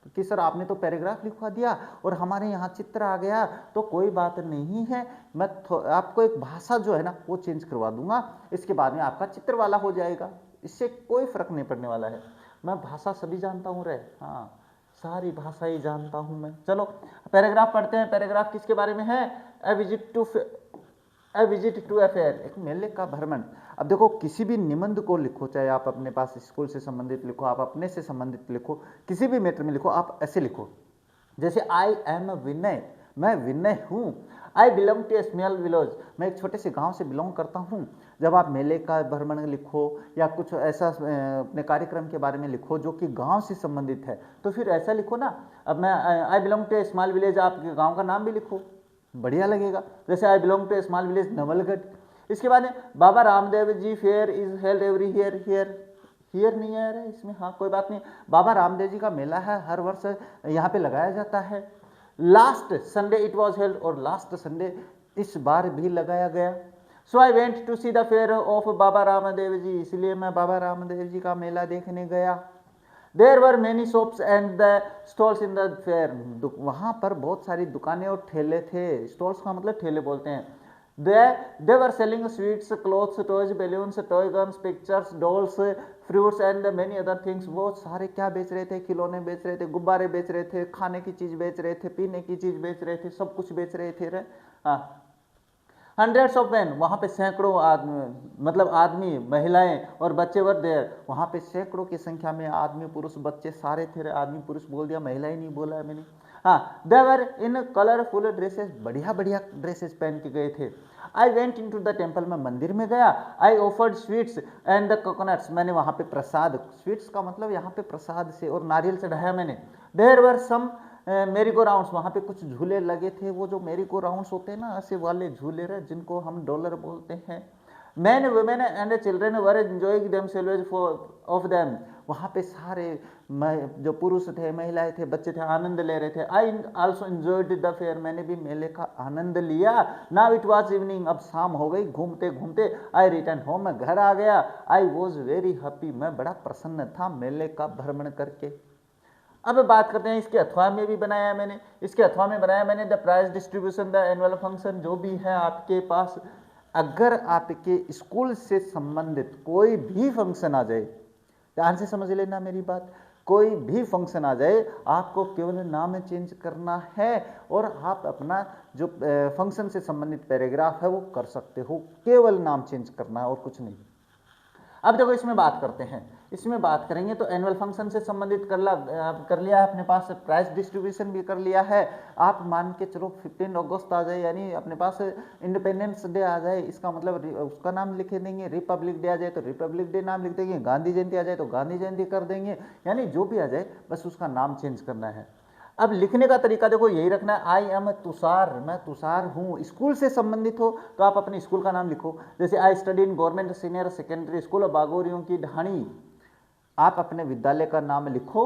Speaker 1: कि सर आपने तो पैराग्राफ लिखवा दिया और हमारे यहाँ चित्र आ गया, तो कोई बात नहीं है, मैं आपको एक भाषा जो है ना वो चेंज करवा दूंगा, इसके बाद में आपका चित्र वाला हो जाएगा, इससे कोई फर्क नहीं पड़ने वाला है। मैं भाषा सभी जानता हूँ रे, हाँ सारी भाषा ही जानता हूँ मैं। चलो पैराग्राफ पढ़ते हैं। पैराग्राफ किसके बारे में है? ए विजिट टू ए फेयर, एक मेले का भ्रमण। अब देखो किसी भी निबंध को लिखो, चाहे आप अपने पास स्कूल से संबंधित लिखो, आप अपने से संबंधित लिखो, किसी भी मैटर में लिखो, आप ऐसे लिखो जैसे आई एम विनय, मैं विनय हूँ। I belong to a small village, मैं एक छोटे से गांव से बिलोंग करता हूँ। जब आप मेले का भ्रमण लिखो या कुछ ऐसा अपने कार्यक्रम के बारे में लिखो जो कि गांव से संबंधित है, तो फिर ऐसा लिखो ना। अब मैं I belong to a small village, आपके गाँव का नाम भी लिखो, बढ़िया लगेगा। जैसे I belong to a small village Nawalgarh. इसके बाद Baba Ramdev ji fair is held every year, here नहीं आ रहा है इसमें, हाँ कोई बात नहीं। बाबा रामदेव जी का मेला है, हर वर्ष यहाँ पे लगाया जाता है। Last Sunday it was held, और लास्ट संडे इस बार भी लगाया गया। So I went to see the fair of Baba Ramdev ji, इसलिए मैं बाबा रामदेव जी का मेला देखने गया। There were many shops and the stalls in the fair, वहाँ पर बहुत सारी दुकानें और ठेले थे। स्टॉल्स का मतलब ठेले बोलते हैं। They were selling sweets, clothes, toys, balloons, toy guns, pictures, dolls, fruits and many other things। वो सारे क्या बेच रहे थे? खिलौने बेच रहे थे, गुब्बारे बेच रहे थे, खाने की चीज बेच रहे थे, पीने की चीज बेच रहे थे, सब कुछ बेच रहे थे। हाँ, हंड्रेड्स ऑफ मैन, वहाँ पे सैकड़ों आदमी, मतलब आदमी, महिलाएं और बच्चे वर देयर, वहाँ पे सैकड़ों की संख्या में आदमी, पुरुष, बच्चे सारे थे। आदमी पुरुष बोल दिया, महिलाएं नहीं बोला है मैंने। हाँ, दे वर इन कलरफुल ड्रेसेस, बढ़िया बढ़िया ड्रेसेस पहन के गए थे। I went into the temple, मैं मंदिर में गया। I offered sweets and the coconuts, मैंने वहाँ पे प्रसाद, स्वीट्स का मतलब यहाँ पे प्रसाद से, और नारियल चढ़ाया मैंने। देयर वर सम मेरी गो राउंड्स, वहाँ पे कुछ झूले लगे थे, वो जो मेरी गो राउंड्स होते हैं ना, ऐसे वाले झूले रहे जिनको हम डॉलर बोलते हैं। Man women and children were enjoying themselves of them, वहाँ पे सारे जो पुरुष थे, महिलाएं थे, बच्चे थे, आनंद ले रहे थे। I also enjoyed the fair, मैंने भी मेले का आनंद लिया। नाउ इट वाज इवनिंग, अब शाम हो गई। घूमते घूमते आई रिटर्न होम, मैं घर आ गया। आई वॉज वेरी हैप्पी, मैं बड़ा प्रसन्न था मेले का भ्रमण करके। अब बात करते हैं इसके अथवा में भी बनाया है मैंने, इसके अथवा में बनाया मैंने the prize distribution, the annual function, जो भी है आपके पास। अगर आपके स्कूल से संबंधित कोई भी फंक्शन आ जाए, ध्यान से समझ लेना मेरी बात, कोई भी फंक्शन आ जाए, आपको केवल नाम चेंज करना है और आप अपना जो फंक्शन से संबंधित पैराग्राफ है वो कर सकते हो, केवल नाम चेंज करना है और कुछ नहीं। अब देखो इसमें बात करते हैं, इसमें बात करेंगे तो एनुअल फंक्शन से संबंधित कर लिया है अपने पास, प्राइस डिस्ट्रीब्यूशन भी कर लिया है। आप मान के चलो 15 अगस्त आ जाए, यानी अपने पास इंडिपेंडेंस डे आ जाए, इसका मतलब उसका नाम लिख देंगे। रिपब्लिक डे आ जाए तो रिपब्लिक डे नाम लिख देंगे। गांधी जयंती आ जाए तो गांधी जयंती कर देंगे, यानी जो भी आ जाए बस उसका नाम चेंज करना है। अब लिखने का तरीका देखो यही रखना है, आई एम तुषार, मैं तुषार हूँ। स्कूल से संबंधित हो तो आप अपने स्कूल का नाम लिखो, जैसे I study in government senior secondary school बागोरियों की ढाणी, आप अपने विद्यालय का नाम लिखो।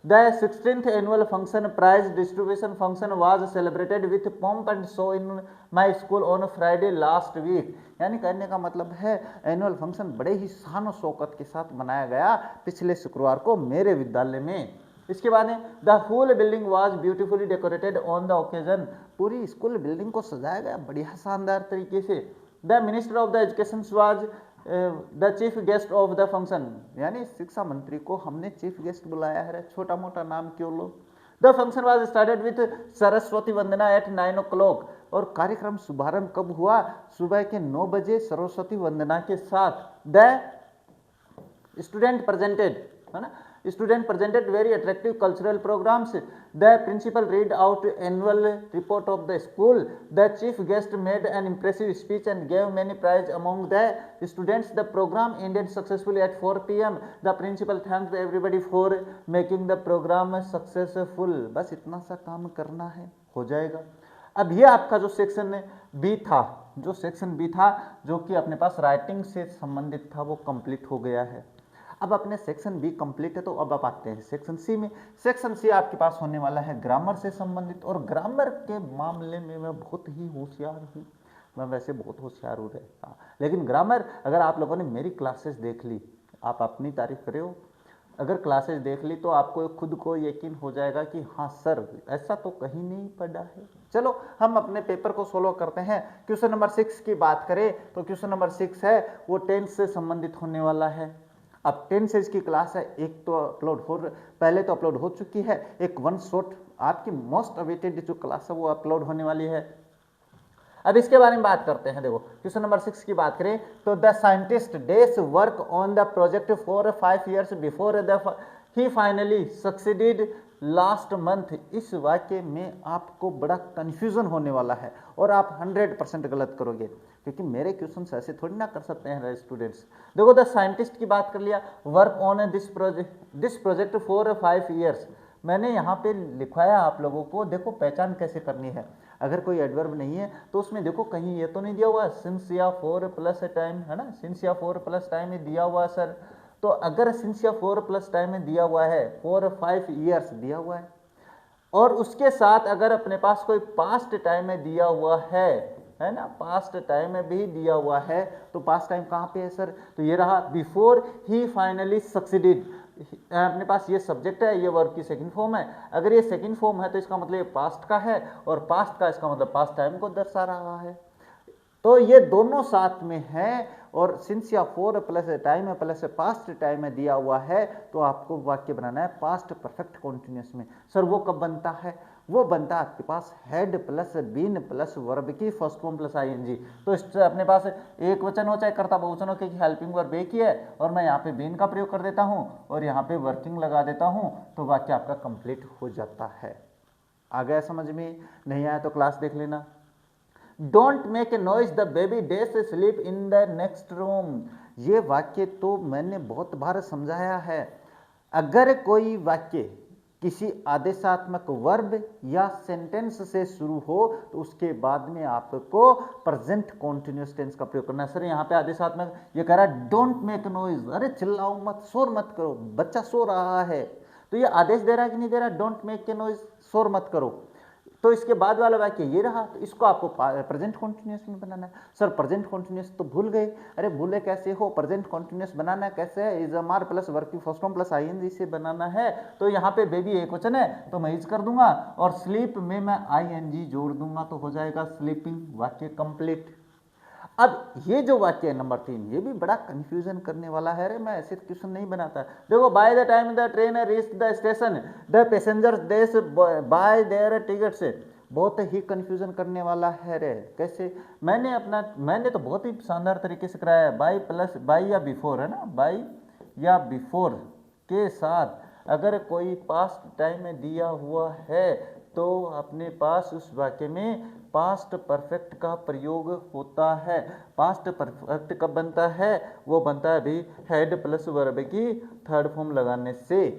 Speaker 1: The 16th annual function prize distribution function was celebrated with pomp and show in my school on Friday last week, यानी कहने का मतलब है एनुअल फंक्शन बड़े ही शान शौकत के साथ मनाया गया पिछले शुक्रवार को मेरे विद्यालय में। इसके बाद the whole building was beautifully decorated on the occasion, पूरी स्कूल बिल्डिंग को सजाया गया बढ़िया शानदार तरीके से। The minister of the education was the chief guest of the function, यानी शिक्षा मंत्री को हमने चीफ गेस्ट बुलाया है, छोटा मोटा नाम क्यों लो। The function was started with Saraswati Vandana at 9 o'clock, और कार्यक्रम शुभारंभ कब हुआ? सुबह के 9 बजे सरस्वती वंदना के साथ। द स्टूडेंट प्रेजेंटेड, है ना, student presented very attractive cultural programs. The principal read out annual report of the school. The chief guest made an impressive speech and gave many prize among the students. The program ended successfully at 4 p.m. The principal thanked everybody for making the program successful. बस इतना सा काम करना है, हो जाएगा। अब ये आपका जो सेक्शन बी था, जो सेक्शन बी था जो कि अपने पास राइटिंग से संबंधित था, वो कंप्लीट हो गया है। अब अपने सेक्शन बी कंप्लीट है, तो अब आप आते हैं सेक्शन सी में। सेक्शन सी आपके पास होने वाला है ग्रामर से संबंधित, और ग्रामर के मामले में मैं बहुत ही होशियार हूँ। मैं वैसे बहुत होशियार हूँ रहता, लेकिन ग्रामर अगर आप लोगों ने मेरी क्लासेस देख ली, आप अपनी तारीफ करे हो, अगर क्लासेस देख ली तो आपको खुद को यकीन हो जाएगा कि हाँ सर ऐसा तो कहीं नहीं पढ़ा है। चलो हम अपने पेपर को सोल्व करते हैं। क्वेश्चन नंबर 6 की बात करें तो क्वेश्चन नंबर 6 है वो टेंथ से संबंधित होने वाला है। अब 10 से इसकी क्लास है, एक तो पहले तो अपलोड हो चुकी है, एक वन शॉट आपकी मोस्ट अवेटेड जो क्लास है वो अपलोड होने वाली है। अब इसके बारे में बात करते हैं। देखो क्वेश्चन नंबर 6 की बात करें तो the scientist days work on the project for 5 years before he finally succeeded last month. इस वाक्य में आपको बड़ा कंफ्यूजन होने वाला है और आप 100% गलत करोगे, क्योंकि मेरे क्वेश्चन ऐसे थोड़ी ना कर सकते हैं स्टूडेंट्स। देखो द साइंटिस्ट की बात कर लिया, work on this project for 5 years। मैंने यहाँ पे लिखवाया आप लोगों को, देखो पहचान कैसे करनी है। अगर कोई एडवर्ब नहीं है तो उसमें देखो कहीं ये तो नहीं दिया हुआ सिंस या फॉर प्लस टाइम, है ना, सिंस या फॉर प्लस टाइम में दिया हुआ सर। तो अगर सिंस या फॉर प्लस टाइम में दिया हुआ है, फॉर 5 years दिया हुआ है, और उसके साथ अगर अपने पास कोई पास्ट टाइम में दिया हुआ है ना, पास्ट टाइम में भी दिया हुआ है, तो पास्ट टाइम कहाँ पे है सर? तो ये रहा बिफोर ही फाइनली सक्सीडेड। अपने पास ये सब्जेक्ट है, ये वर्ब की सेकंड फॉर्म है। अगर ये सेकंड फॉर्म है तो इसका मतलब ये पास्ट का है, और पास्ट का इसका मतलब पास्ट टाइम को दर्शा रहा है। तो ये दोनों साथ में है, और सिंस या फॉर प्लस टाइम है प्लस पास्ट टाइम में दिया हुआ है, तो आपको वाक्य बनाना है पास्ट परफेक्ट कॉन्टिन्यूस में। सर वो कब बनता है? वो बनता है आपके पास had plus been plus verb की फर्स्ट फॉर्म प्लस आईएनजी। तो इस अपने पास एक वचन हो चाहे कर्ता बहुवचन हो, क्योंकि हेल्पिंग वर्ब एक ही है, और मैं यहाँ पे बीन का प्रयोग कर देता हूँ और यहाँ पे वर्किंग लगा देता हूँ, तो वाक्य आपका कंप्लीट हो जाता है। आ गया समझ में? नहीं आया तो क्लास देख लेना। Don't make a noise the baby days sleep in the next room. ये वाक्य तो मैंने बहुत बार समझाया है। अगर कोई वाक्य किसी आदेशात्मक वर्ब या सेंटेंस से शुरू हो तो उसके बाद में आपको प्रेजेंट कॉन्टिन्यूअस टेंस का प्रयोग करना है। सर यहाँ पे आदेशात्मक ये कह रहा है डोंट मेक नॉइज, अरे चिल्लाओ मत, शोर मत करो, बच्चा सो रहा है, तो ये आदेश दे रहा है कि नहीं दे रहा? डोंट मेक ए नॉइज, शोर मत करो। तो इसके बाद वाला वाक्य ये रहा, तो इसको आपको प्रेजेंट कॉन्टिन्यूअस में बनाना है। सर प्रेजेंट कॉन्टिन्यूअस तो भूल गए, अरे भूले कैसे हो? प्रेजेंट कॉन्टिन्यूअस बनाना कैसे है? Is am are plus verb की फर्स्ट फॉर्म प्लस आईएनजी से बनाना है। तो यहाँ पे बेबी एक वचन है तो मैं इज कर दूंगा, और स्लीप में मैं आईएनजी जोड़ दूंगा, तो हो जाएगा स्लीपिंग, वाक्य कंप्लीट। अब ये जो वाक्य है नंबर 3, ये भी बड़ा कंफ्यूजन करने वाला है। अरे मैं ऐसे क्वेश्चन नहीं बनाता। देखो by the time the train reach the station the passengers देश बाय देयर टिकट्स, बहुत ही कंफ्यूजन करने वाला है रे। कैसे? मैंने तो बहुत ही शानदार तरीके से कराया है। बाय प्लस बाय या बिफोर, है ना, बाय या बिफोर के साथ अगर कोई पास्ट टाइम में दिया हुआ है तो अपने पास उस वाक्य में पास्ट परफेक्ट का प्रयोग होता है। पास्ट परफेक्ट कब बनता है? वो बनता है अभी हेड प्लस वर्ब की थर्ड फॉर्म लगाने से।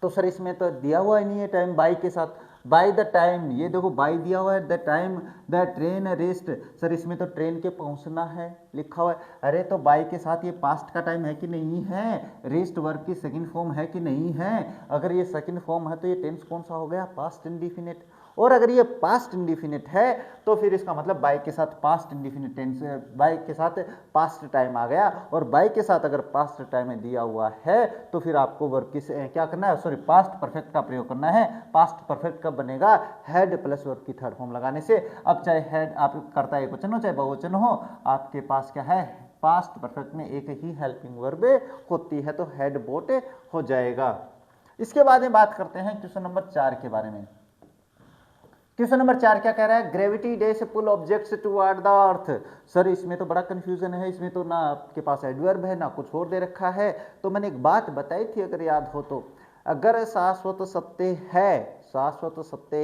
Speaker 1: तो सर इसमें तो दिया हुआ ही नहीं है टाइम बाई के साथ। बाय द टाइम, ये देखो बाई दिया हुआ है, the time the train rest, sir इसमें तो ट्रेन के पहुंचना है लिखा हुआ है। अरे तो बाई के साथ ये पास्ट का टाइम है कि नहीं है? रेस्ट वर्ब की सेकंड फॉर्म है कि नहीं है? अगर ये सेकंड फॉर्म है तो ये टेंस कौन सा हो गया? Past indefinite. और अगर ये पास्ट इंडिफिनिट है तो फिर इसका मतलब बाय के साथ पास्ट इंडिफिनिट टेंस, बाय के साथ पास्ट टाइम आ गया, और बाय के साथ अगर पास्ट टाइम में दिया हुआ है तो फिर आपको वर्ब की क्या करना है? सॉरी, पास्ट परफेक्ट का प्रयोग करना है। पास्ट परफेक्ट कब बनेगा? हेड प्लस वर्ब की थर्ड फॉर्म लगाने से। अब चाहे हेड आप करता एक वचन हो चाहे बहुवचन हो, आपके पास क्या है? पास्ट परफेक्ट में एक ही हेल्पिंग वर्ब होती है, तो हेड बोट हो जाएगा। इसके बाद में बात करते हैं क्वेश्चन नंबर 4 के बारे में। क्वेश्चन नंबर 4 क्या कह रहा है? Gravity does pull objects toward the earth. Sir इसमें तो बड़ा कंफ्यूजन है, इसमें तो ना आपके पास एडवर्ब है ना कुछ और दे रखा है। तो मैंने एक बात बताई थी अगर याद हो तो, अगर शाश्वत सत्य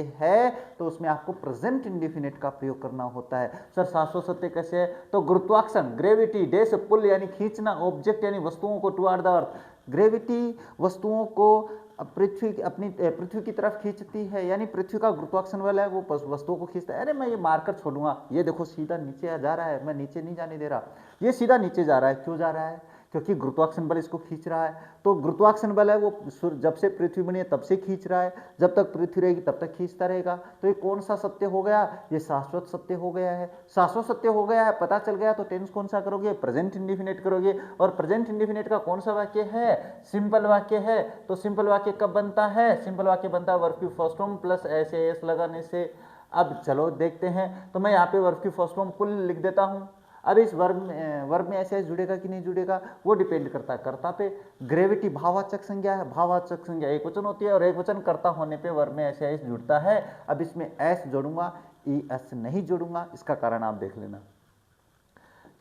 Speaker 1: है तो उसमें आपको प्रेजेंट इंडिफिनिट का प्रयोग करना होता है। सर शाश्वत सत्य कैसे है? तो गुरुत्वाकर्षण, ग्रेविटी डेस पुल यानी खींचना, ऑब्जेक्ट यानी वस्तुओं को टुवर्ड द अर्थ, ग्रेविटी वस्तुओं को पृथ्वी की तरफ खींचती है, यानी पृथ्वी का गुरुत्वाकर्षण बल है वो वस्तुओं को खींचता है। अरे मैं ये मार्कर छोड़ूंगा, ये देखो सीधा नीचे जा रहा है, मैं नीचे नहीं जाने दे रहा, ये सीधा नीचे जा रहा है। क्यों जा रहा है? क्योंकि गुरुत्वाकर्षण बल इसको खींच रहा है। तो गुरुत्वाकर्षण बल है वो जब से पृथ्वी बनी है तब से खींच रहा है, जब तक पृथ्वी रहेगी तब तक खींचता रहेगा। तो ये कौन सा सत्य हो गया, ये शाश्वत सत्य हो गया है। शाश्वत सत्य हो गया है, पता चल गया, तो टेंस कौन सा करोगे, प्रेजेंट इंडिफिनिट करोगे। और प्रेजेंट इंडिफिनिट का कौन सा वाक्य है, सिंपल वाक्य है। तो सिंपल वाक्य कब बनता है, सिंपल वाक्य बनता है वर्ब की फर्स्ट फॉर्म प्लस एस लगाने से। अब चलो देखते हैं, तो मैं यहाँ पे वर्ब की फर्स्ट फॉर्म कुल लिख देता हूँ। अब इस वर्ब में ऐसे जुड़ेगा कि नहीं जुड़ेगा वो डिपेंड करता है कर्ता पे। ग्रेविटी भाववाचक संज्ञा है, भाववाचक संज्ञा एक वचन होती है और एक वचन कर्ता होने पे वर्ब में ऐसे जुड़ता है। अब इसमें एस जोड़ूंगा, ई एस नहीं जोड़ूंगा, इसका कारण आप देख लेना।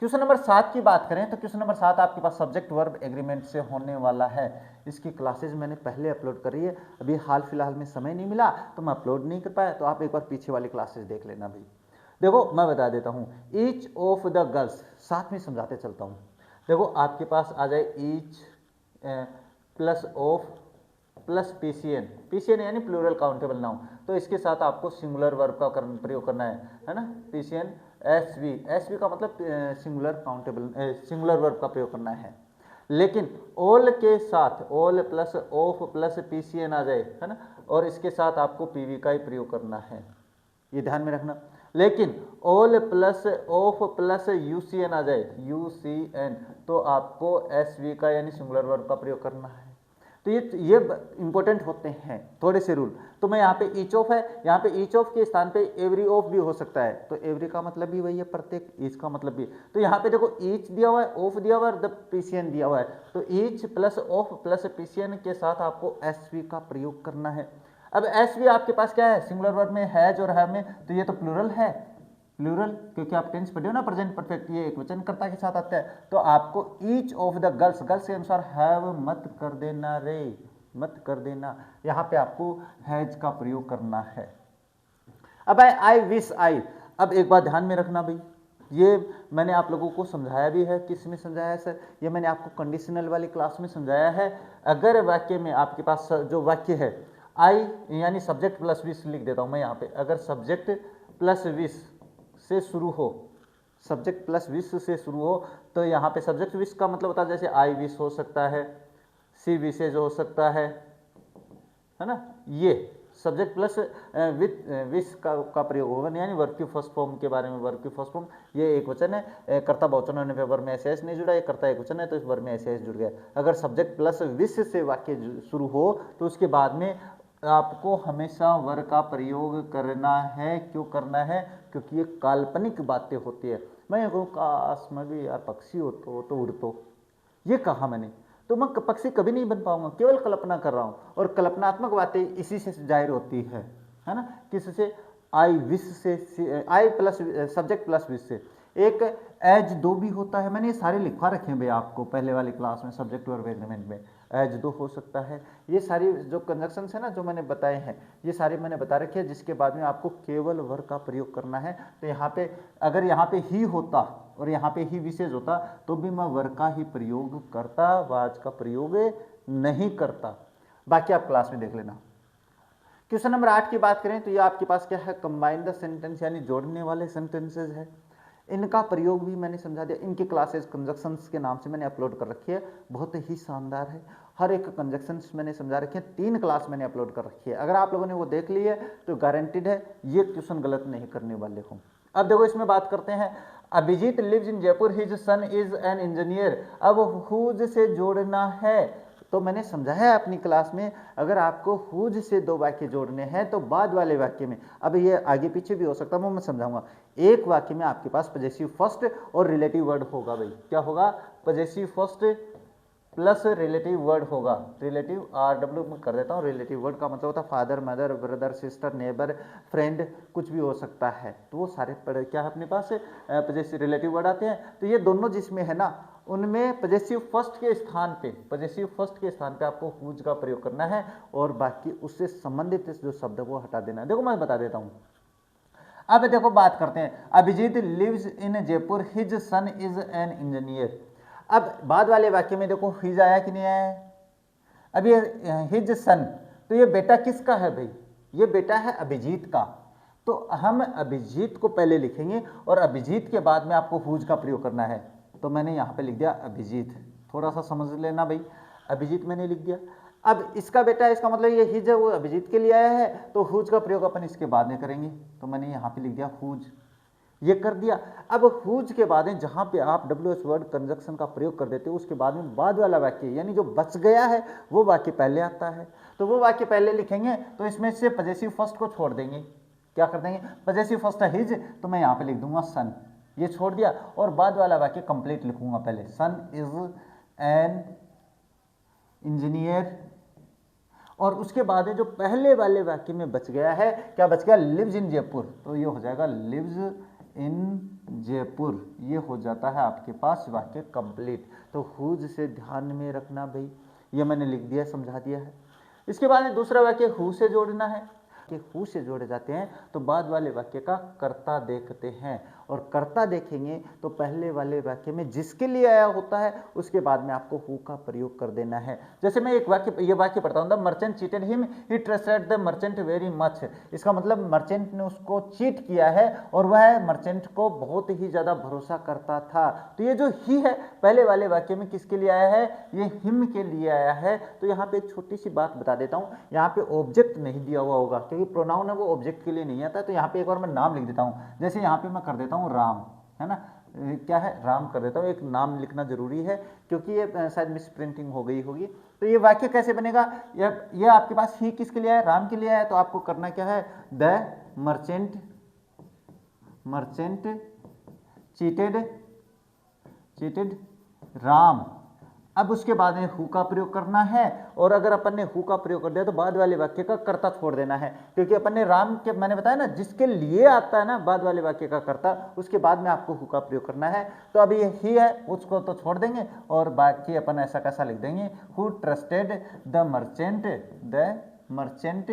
Speaker 1: क्वेश्चन नंबर 7 की बात करें तो क्वेश्चन नंबर 7 आपके पास सब्जेक्ट वर्ब एग्रीमेंट से होने वाला है। इसकी क्लासेज मैंने पहले अपलोड करी है, अभी हाल फिलहाल में समय नहीं मिला तो मैं अपलोड नहीं कर पाया, तो आप एक बार पीछे वाली क्लासेज देख लेना भाई। देखो मैं बता देता हूँ, ईच ऑफ द गर्ल्स, साथ में समझाते चलता हूँ। देखो आपके पास आ जाए each plus of plus PCN, PCN यानी प्लूरल काउंटेबल नाउन, तो इसके साथ आपको सिंगुलर वर्ब का प्रयोग करना है ना। पीसीएन एसवी, एसवी का मतलब सिंगुलर काउंटेबल सिंगुलर वर्ब का प्रयोग करना है। लेकिन ऑल के साथ all plus of plus PCN आ जाए, है ना, और इसके साथ आपको पीवी का ही प्रयोग करना है, ये ध्यान में रखना। लेकिन all plus of plus UCN आ जाए, यूसीएन, तो आपको एसवी का यानी सिंगुलर वर्ब का प्रयोग करना है। तो ये इंपॉर्टेंट होते हैं थोड़े से रूल। तो मैं यहाँ पे ईच ऑफ है, यहाँ पे ईच ऑफ के स्थान पे एवरी ऑफ भी हो सकता है, तो एवरी का मतलब भी वही है प्रत्येक, ईच का मतलब भी। तो यहाँ पे देखो ईच दिया हुआ है, ऑफ दिया हुआ है, द पीसीएन दिया हुआ है, तो each plus of plus PCN के साथ आपको एसवी का प्रयोग करना है। अब एसवी आपके पास क्या है, सिंगुलर वर्ब में हैज और हैव में, तो ये तो प्लूरल है, प्लूरल, क्योंकि आप टेंस पढ़े हो ना, प्रेजेंट परफेक्ट, ये एक वचन कर्ता के साथ आता है। तो आपको each of the girls, girls के अनुसार हैव मत कर देना रे, मत कर देना, यहाँ पे आपको हैज का प्रयोग करना है। अब आई विश आई, अब एक बात ध्यान में रखना भाई, ये मैंने आप लोगों को समझाया भी है। किस में समझाया है सर, ये मैंने आपको कंडीशनल वाली क्लास में समझाया है। अगर वाक्य में आपके पास जो वाक्य है आई यानी सब्जेक्ट प्लस विश, लिख देता हूँ मैं यहाँ पे, अगर सब्जेक्ट प्लस विश से शुरू हो, सब्जेक्ट प्लस विश से शुरू हो, तो यहाँ पे सब्जेक्ट विश का मतलब होता है जैसे आई विश हो सकता है, सी विशेज हो सकता है ना, ये सब्जेक्ट प्लस विथ विश का प्रयोग होगा, यानी वर्ब की फर्स्ट फॉर्म के बारे में। वर्ब की फर्स्ट फॉर्म ये एक वचन है, कर्ता बहुवचन होने पे वर्ब में एस नहीं जुड़ा, ये कर्ता एक वचन है तो इस वर्ब में एस जुड़ गया। अगर सब्जेक्ट प्लस विश से वाक्य शुरू हो तो उसके बाद में आपको हमेशा वर्ब का प्रयोग करना है। क्यों करना है, क्योंकि ये काल्पनिक बातें होती है। मैं कहूँ काश मैं भी यार पक्षी हो तो उड़ तो, ये कहा मैंने, तो मैं पक्षी कभी नहीं बन पाऊंगा, केवल कल्पना कर रहा हूँ। और कल्पनात्मक बातें इसी से जाहिर होती है ना, किससे, आई विश से, आई प्लस सब्जेक्ट प्लस विश से। एक एज दो भी होता है, मैंने ये सारे लिखवा रखे हैं भाई आपको पहले वाली क्लास में, सब्जेक्ट वर्ब एग्रीमेंट में एज दो हो सकता है। ये सारी जो कंजक्शंस है ना जो मैंने बताए हैं, ये सारे मैंने बता रखे हैं, जिसके बाद में आपको केवल वर्ब का प्रयोग करना है। तो यहाँ पे अगर यहाँ पे ही होता और यहाँ पे ही विशेष होता तो भी मैं वर्ब का ही प्रयोग करता, वाज का प्रयोग नहीं करता। बाकी आप क्लास में देख लेना। क्वेश्चन नंबर 8 की बात करें तो ये आपके पास क्या है, कंबाइन द सेंटेंस यानी जोड़ने वाले सेंटेंसेज है। इनका प्रयोग भी मैंने समझा दिया, इनकी क्लासेस कंजक्शंस के नाम से मैंने अपलोड कर रखी है, बहुत ही शानदार है। हर एक कंजक्शंस मैंने समझा रखे हैं, 3 क्लास मैंने अपलोड कर रखी है। अगर आप लोगों ने वो देख ली है तो गारंटीड है ये क्वेश्चन गलत नहीं करने वाले हो। अब देखो इसमें बात करते हैं, Abhijit lives in Jaipur, his son is an engineer. अब हुज से जोड़ना है तो मैंने समझाया है अपनी क्लास में, अगर आपको हुज से 2 वाक्य जोड़ने हैं तो बाद वाले वाक्य में, अब ये आगे पीछे भी हो सकता है वो मैं समझाऊंगा, एक वाक्य में आपके पास पजेसिव फर्स्ट और रिलेटिव वर्ड होगा। भाई क्या होगा, possessive first plus relative word होगा। रिलेटिव RW में कर देता हूँ, रिलेटिव वर्ड का मतलब होता है father, mother, brother, sister, neighbour, friend, कुछ भी हो सकता है। तो वो सारे क्या है अपने पास पजेसिव रिलेटिव वर्ड आते हैं। तो ये दोनों जिसमें है ना उनमें पजेसिव फर्स्ट के स्थान पे, पजेसिव फर्स्ट के स्थान पे आपको हुज का प्रयोग करना है और बाकी उससे संबंधित जो शब्द वो हटा देना है। देखो मैं बता देता हूँ। अब देखो बात करते हैं, Abhijit lives in Jaipur, his son is an engineer. अब बाद वाले वाक्य में देखो हिज आया कि नहीं आया, अब ये हिज सन, तो ये बेटा किसका है भाई, ये बेटा है अभिजीत का। तो हम अभिजीत को पहले लिखेंगे और अभिजीत के बाद में आपको हुज का प्रयोग करना है। तो मैंने यहाँ पे लिख दिया अभिजीत, थोड़ा सा समझ लेना भाई। अभिजीत मैंने लिख दिया। अब इसका बेटा इसका मतलब ये हिज है, वो अभिजीत के लिए आया है, तो हुज का प्रयोग अपन इसके बाद में करेंगे, तो मैंने यहाँ पे लिख दिया हुज, ये कर दिया। अब हुज के बाद में जहाँ पे आप WH वर्ड कंजक्शन का प्रयोग कर देते हो उसके बाद में बाद वाला वाक्य यानी जो बच गया है वो वाक्य पहले आता है, तो वो वाक्य पहले लिखेंगे। तो इसमें से पजेसिव फर्स्ट को छोड़ देंगे, क्या कर देंगे, पजेसिव फर्स्ट है हिज, तो मैं यहाँ पे लिख दूंगा सन, ये छोड़ दिया, और बाद वाला वाक्य कंप्लीट लिखूंगा पहले, सन इज एन इंजीनियर, और उसके बाद जो पहले वाले वाक्य में बच गया है, क्या बच गया, लिव्स इन जयपुर, तो ये हो जाएगा लिव्स इन जयपुर, ये हो जाता है आपके पास वाक्य कंप्लीट। तो हुज से ध्यान में रखना भाई, ये मैंने लिख दिया, समझा दिया है। इसके बाद में दूसरा वाक्य हु से जोड़ना है, कि हु से जोड़े जाते हैं तो बाद वाले वाक्य का कर्ता देखते हैं, और कर्ता देखेंगे तो पहले वाले वाक्य में जिसके लिए आया होता है उसके बाद में आपको हु का प्रयोग कर देना है। जैसे मैं एक वाक्य, ये वाक्य पढ़ता हूँ, the merchant cheated him, he trusted the merchant very much. इसका मतलब मर्चेंट ने उसको चीट किया है और वह मर्चेंट को बहुत ही ज़्यादा भरोसा करता था। तो ये जो ही है पहले वाले वाक्य में किसके लिए आया है, ये हिम के लिए आया है। तो यहाँ पे एक छोटी सी बात बता देता हूँ, यहाँ पे ऑब्जेक्ट नहीं दिया हुआ होगा क्योंकि प्रोनाउन है वो ऑब्जेक्ट के लिए नहीं आता, तो यहाँ पे एक बार मैं नाम लिख देता हूँ। जैसे यहाँ पे मैं कर देता हूँ राम, है ना, क्या है, राम कर देता हूँ, एक नाम लिखना जरूरी है क्योंकि ये शायद मिस प्रिंटिंग हो गई होगी। तो ये वाक्य कैसे बनेगा, ये आपके पास ही किसके लिए आया, राम के लिए आया, तो आपको करना क्या है, द मर्चेंट चीटेड राम। अब उसके बाद में हु का प्रयोग करना है, और अगर अपन ने हु का प्रयोग कर दिया तो बाद वाले वाक्य का कर्ता छोड़ देना है, क्योंकि अपन ने राम के, मैंने बताया ना, जिसके लिए आता है ना बाद वाले वाक्य का कर्ता, उसके बाद में आपको हु का प्रयोग करना है। तो अभी ये ही है, उसको तो छोड़ देंगे और बाकी अपन ऐसा कैसा लिख देंगे, who trusted the merchant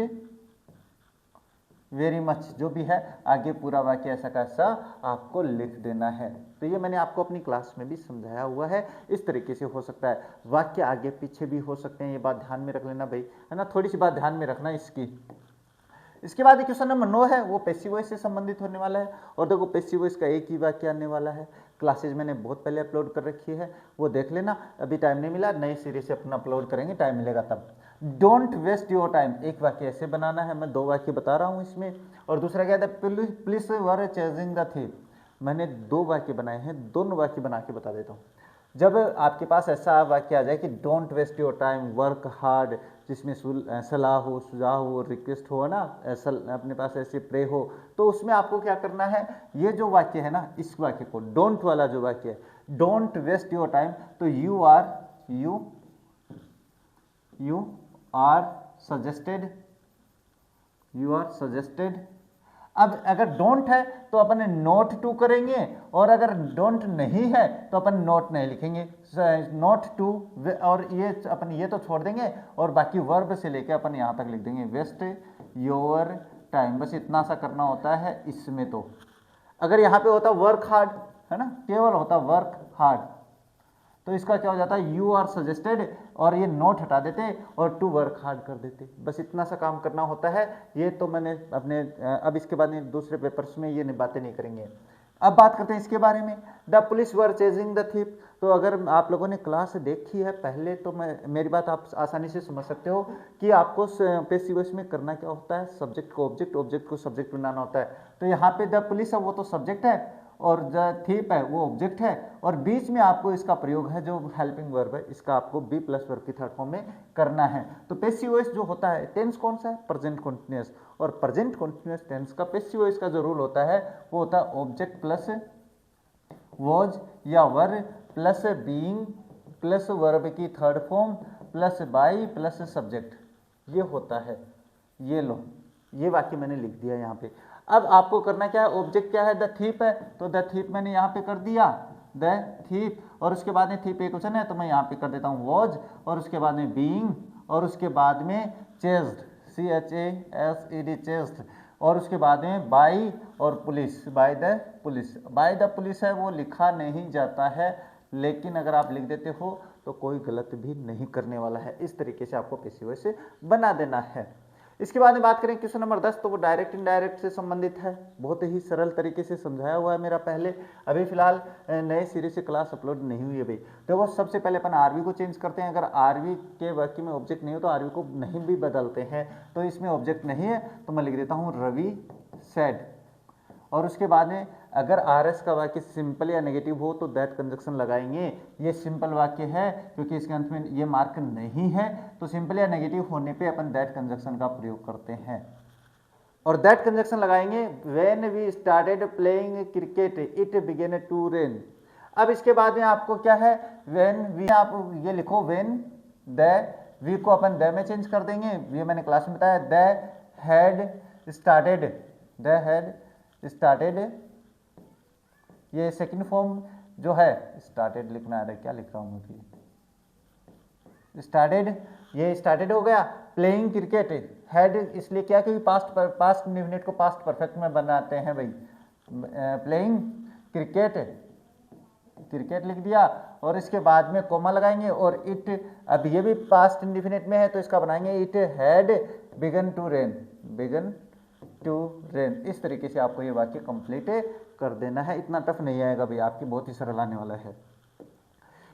Speaker 1: very much, जो भी है आगे पूरा वाक्य ऐसा कैसा आपको लिख देना है। तो ये मैंने आपको अपनी क्लास में भी समझाया हुआ है, इस तरीके से हो सकता है, वाक्य आगे पीछे भी हो सकते हैं, ये बात ध्यान में रख लेना भाई, है ना, थोड़ी सी बात ध्यान में रखना इसकी। इसके बाद क्वेश्चन नंबर 9 है, वो पैसिव वॉइस से संबंधित होने वाला है, और देखो पैसिव वॉइस का एक ही वाक्य आने वाला है, क्लासेज मैंने बहुत पहले अपलोड कर रखी है, वो देख लेना, अभी टाइम नहीं मिला, नई सीरीज से अपना अपलोड करेंगे, टाइम मिलेगा तब। डोंट वेस्ट योर टाइम, एक वाक्य ऐसे बनाना है, मैं 2 वाक्य बता रहा हूँ इसमें, और दूसरा क्या था, police were chasing the thief, मैंने 2 वाक्य बनाए हैं, दोनों वाक्य बना के बता देता हूँ। जब आपके पास ऐसा वाक्य आ जाए कि don't waste your time, work hard, जिसमें सलाह हो, सुझाव हो, रिक्वेस्ट हो ना, ऐसा अपने पास ऐसे प्रे हो, तो उसमें आपको क्या करना है, ये जो वाक्य है ना, इस वाक्य को, डोंट वाला जो वाक्य है, डोंट वेस्ट योर टाइम, तो यू आर सजेस्टेड। अब अगर डोंट है तो अपन नोट टू करेंगे, और अगर डोंट नहीं है तो अपन नोट नहीं लिखेंगे, नोट टू, और ये अपन ये तो छोड़ देंगे, और बाकी वर्ब से लेके अपन यहाँ तक लिख देंगे वेस्ट योर टाइम, बस इतना सा करना होता है इसमें। तो अगर यहाँ पे होता वर्क हार्ड, है ना, केवल होता वर्क हार्ड, तो इसका क्या हो जाता है, यू आर सजेस्टेड, और ये नोट हटा देते और टू वर्क हार्ड कर देते, बस इतना सा काम करना होता है। ये तो मैंने अपने, अब इसके बाद में दूसरे पेपर्स में ये बातें नहीं करेंगे। अब बात करते हैं इसके बारे में, the police were chasing the thief. तो अगर आप लोगों ने क्लास देखी है पहले तो मेरी बात आप आसानी से समझ सकते हो कि आपको पैसिव वॉइस में करना क्या होता है, सब्जेक्ट को ऑब्जेक्ट, ऑब्जेक्ट को सब्जेक्ट बनाना होता है। तो यहाँ पे द पुलिस है वो तो सब्जेक्ट है, और द थीप है वो ऑब्जेक्ट है, और बीच में आपको इसका प्रयोग है जो हेल्पिंग वर्ब है, इसका आपको बी प्लस वर्ब की थर्ड फॉर्म में करना है। तो पैसिव वॉइस जो होता है, टेंस कौन सा है, प्रेजेंट कॉन्टिन्यूअस, और प्रेजेंट कॉन्टिन्यूअस टेंस का पैसिव वॉइस का जो रूल होता है वो होता है ऑब्जेक्ट प्लस वॉज या were plus being plus verb की third form plus by plus subject, ये होता है। ये लो, ये वाक्य मैंने लिख दिया यहाँ पे। अब आपको करना क्या है, ऑब्जेक्ट क्या है, द थीप है, तो द थीप मैंने यहाँ पे कर दिया, द थीप, और उसके बाद में थीप एक क्वेश्चन है तो मैं यहाँ पे कर देता हूँ वॉज, और उसके बाद में बीइंग, और उसके बाद में चेस्ड, CHASED चेस्ड, और उसके बाद में बाई और पुलिस, बाय द पुलिस है वो लिखा नहीं जाता है, लेकिन अगर आप लिख देते हो तो कोई गलत भी नहीं करने वाला है। इस तरीके से आपको पैसिव वॉइस बना देना है। इसके बाद में बात करें क्वेश्चन नंबर 10, तो वो डायरेक्ट इनडायरेक्ट से संबंधित है, बहुत ही सरल तरीके से समझाया हुआ है मेरा पहले। अभी फिलहाल नए सिरे से क्लास अपलोड नहीं हुई है भाई। तो वो सबसे पहले अपन आरवी को चेंज करते हैं। अगर आरवी के वाक्य में ऑब्जेक्ट नहीं हो तो आरवी को नहीं भी बदलते हैं। तो इसमें ऑब्जेक्ट नहीं है तो मैं लिख देता हूँ रवि सेड। और उसके बाद में अगर आर एस का वाक्य सिंपल या नेगेटिव हो तो दैट कंजक्शन लगाएंगे। ये सिंपल वाक्य है क्योंकि इसके अंत में ये मार्क नहीं है, तो सिंपल या नेगेटिव होने पे अपन दैट कंजक्शन का प्रयोग करते हैं और दैट कंजक्शन लगाएंगे। When we started playing cricket it began to rain. अब इसके बाद में आपको क्या है, व्हेन वी, आप ये लिखो व्हेन द, वी को अपन द में चेंज कर देंगे, ये मैंने क्लास में बताया। The had started, the had started, ये सेकंड फॉर्म जो है स्टार्टेड लिखना है, क्या लिख रहा हूँ मैं, स्टार्टेड, ये स्टार्टेड हो गया। प्लेइंग क्रिकेट, हैड इसलिए क्या क्योंकि पास्ट इंडेफिनिट को पास्ट परफेक्ट में बनाते हैं भाई। प्लेइंग क्रिकेट, क्रिकेट लिख दिया और इसके बाद में कोमा लगाएंगे और इट, अब ये भी पास्ट इंडेफिनिट में है तो इसका बनाएंगे it had begun to rain, begun to rain. इस तरीके से आपको ये वाक्य कंप्लीट कर देना है, इतना टफ नहीं आएगा भाई, आपकी बहुत ही सरल आने वाला है।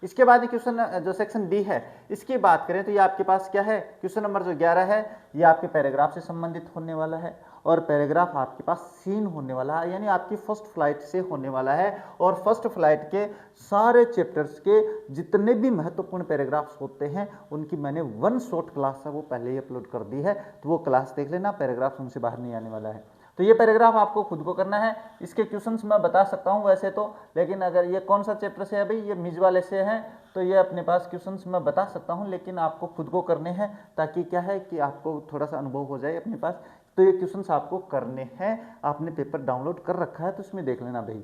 Speaker 1: इसके बाद क्वेश्चन जो सेक्शन डी है इसकी बात करें तो ये आपके पास क्या है, क्वेश्चन नंबर जो 11 है ये आपके पैराग्राफ से संबंधित होने वाला है और पैराग्राफ आपके पास सीन होने वाला है, यानी आपकी फर्स्ट फ्लाइट से होने वाला है। और फर्स्ट फ्लाइट के सारे चैप्टर्स के जितने भी महत्वपूर्ण पैराग्राफ्स होते हैं उनकी मैंने वन शॉर्ट क्लास है वो पहले ही अपलोड कर दी है, तो वो क्लास देख लेना, पैराग्राफ उनसे बाहर नहीं आने वाला है। तो ये पैराग्राफ आपको खुद को करना है। इसके क्वेश्चंस मैं बता सकता हूँ वैसे तो, लेकिन अगर ये कौन सा चैप्टर से है भाई, ये मिज वाले से हैं, तो ये अपने पास क्वेश्चंस मैं बता सकता हूँ, लेकिन आपको खुद को करने हैं ताकि क्या है कि आपको थोड़ा सा अनुभव हो जाए अपने पास। तो ये क्वेश्चंस आपको करने हैं, आपने पेपर डाउनलोड कर रखा है तो इसमें देख लेना भाई।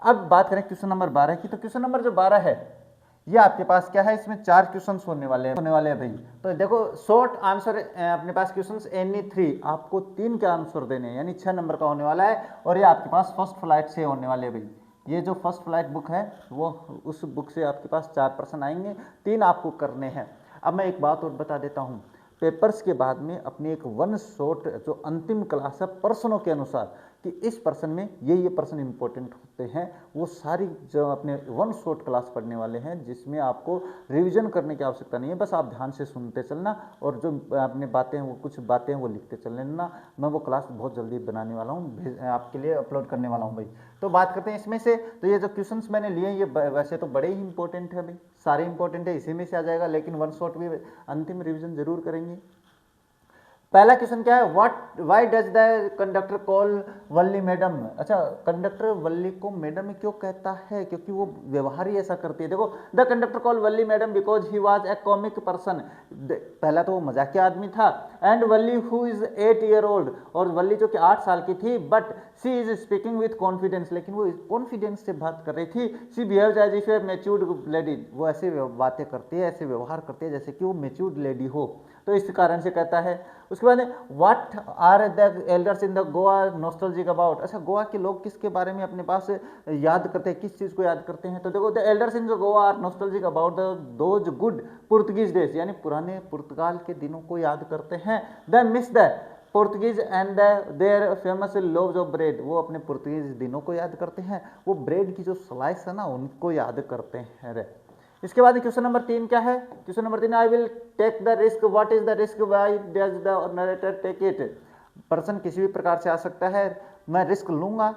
Speaker 1: अब बात करें क्वेश्चन नंबर 12 की, तो क्वेश्चन नंबर जो 12 है ये आपके पास क्या है, इसमें 4 क्वेश्चंस होने वाले हैं भाई। तो देखो शॉर्ट आंसर अपने पास क्वेश्चंस एनी 3, आपको 3 के आंसर देने हैं, यानी 6 नंबर का होने वाला है और ये आपके पास फर्स्ट फ्लाइट से होने वाले हैं भाई। ये जो फर्स्ट फ्लाइट बुक है वो उस बुक से आपके पास 4 प्रश्न आएंगे, 3 आपको करने हैं। अब मैं एक बात और बता देता हूँ, पेपर्स के बाद में अपनी एक वन शॉट जो अंतिम क्लास है प्रश्नों के अनुसार कि इस प्रश्न में ये प्रश्न इंपॉर्टेंट होते हैं, वो सारी जो अपने वन शॉट क्लास पढ़ने वाले हैं जिसमें आपको रिवीजन करने की आवश्यकता नहीं है, बस आप ध्यान से सुनते चलना और जो अपने बातें वो कुछ बातें वो लिखते चल लेना। मैं वो क्लास बहुत जल्दी बनाने वाला हूँ, आपके लिए अपलोड करने वाला हूँ भाई। तो बात करते हैं इसमें से, तो ये जो क्वेश्चंस मैंने लिए ये वैसे तो बड़े ही इंपॉर्टेंट है भाई, सारे इंपॉर्टेंट है, इसी में से आ जाएगा, लेकिन वन शॉट भी अंतिम रिवीजन जरूर करेंगे। पहला क्वेश्चन क्या है, what why does the conductor call Valli madam. अच्छा, कंडक्टर वल्ली को मैडम क्यों कहता है, क्योंकि वो व्यवहार ही ऐसा करती है। देखो, the conductor call Valli madam because he was a comic person. पहला तो वो मजाकिया आदमी था। And Valli who is 8 year old, और वल्ली जो कि 8 साल की थी, but she is speaking with confidence, लेकिन वो कॉन्फिडेंस से बात कर रही थी। She behaves as if a matured lady, वो ऐसे बातें करती है, ऐसे व्यवहार करती है जैसे कि वो मैच्योर्ड लेडी हो, तो इस कारण से कहता है। उसके बाद what are the elders in the Goa nostalgic about. अच्छा, गोवा के लोग किसके बारे में अपने पास याद करते हैं, किस चीज़ को याद करते हैं, तो देखो, the elders in the Goa are nostalgic about those good Portuguese days, यानी पुराने पुर्तगाल के दिनों को याद करते हैं। They miss the Portuguese and their famous loaves of bread, वो अपने पुर्तगीज दिनों को याद करते हैं, वो ब्रेड की जो स्लाइस है ना उनको याद करते हैं। इसके बाद क्वेश्चन नंबर 3 क्या है, question number 3, I will take the risk, what is the risk, why does the narrator take it. Person किसी भी प्रकार से आ सकता है, मैं रिस्क लूंगा,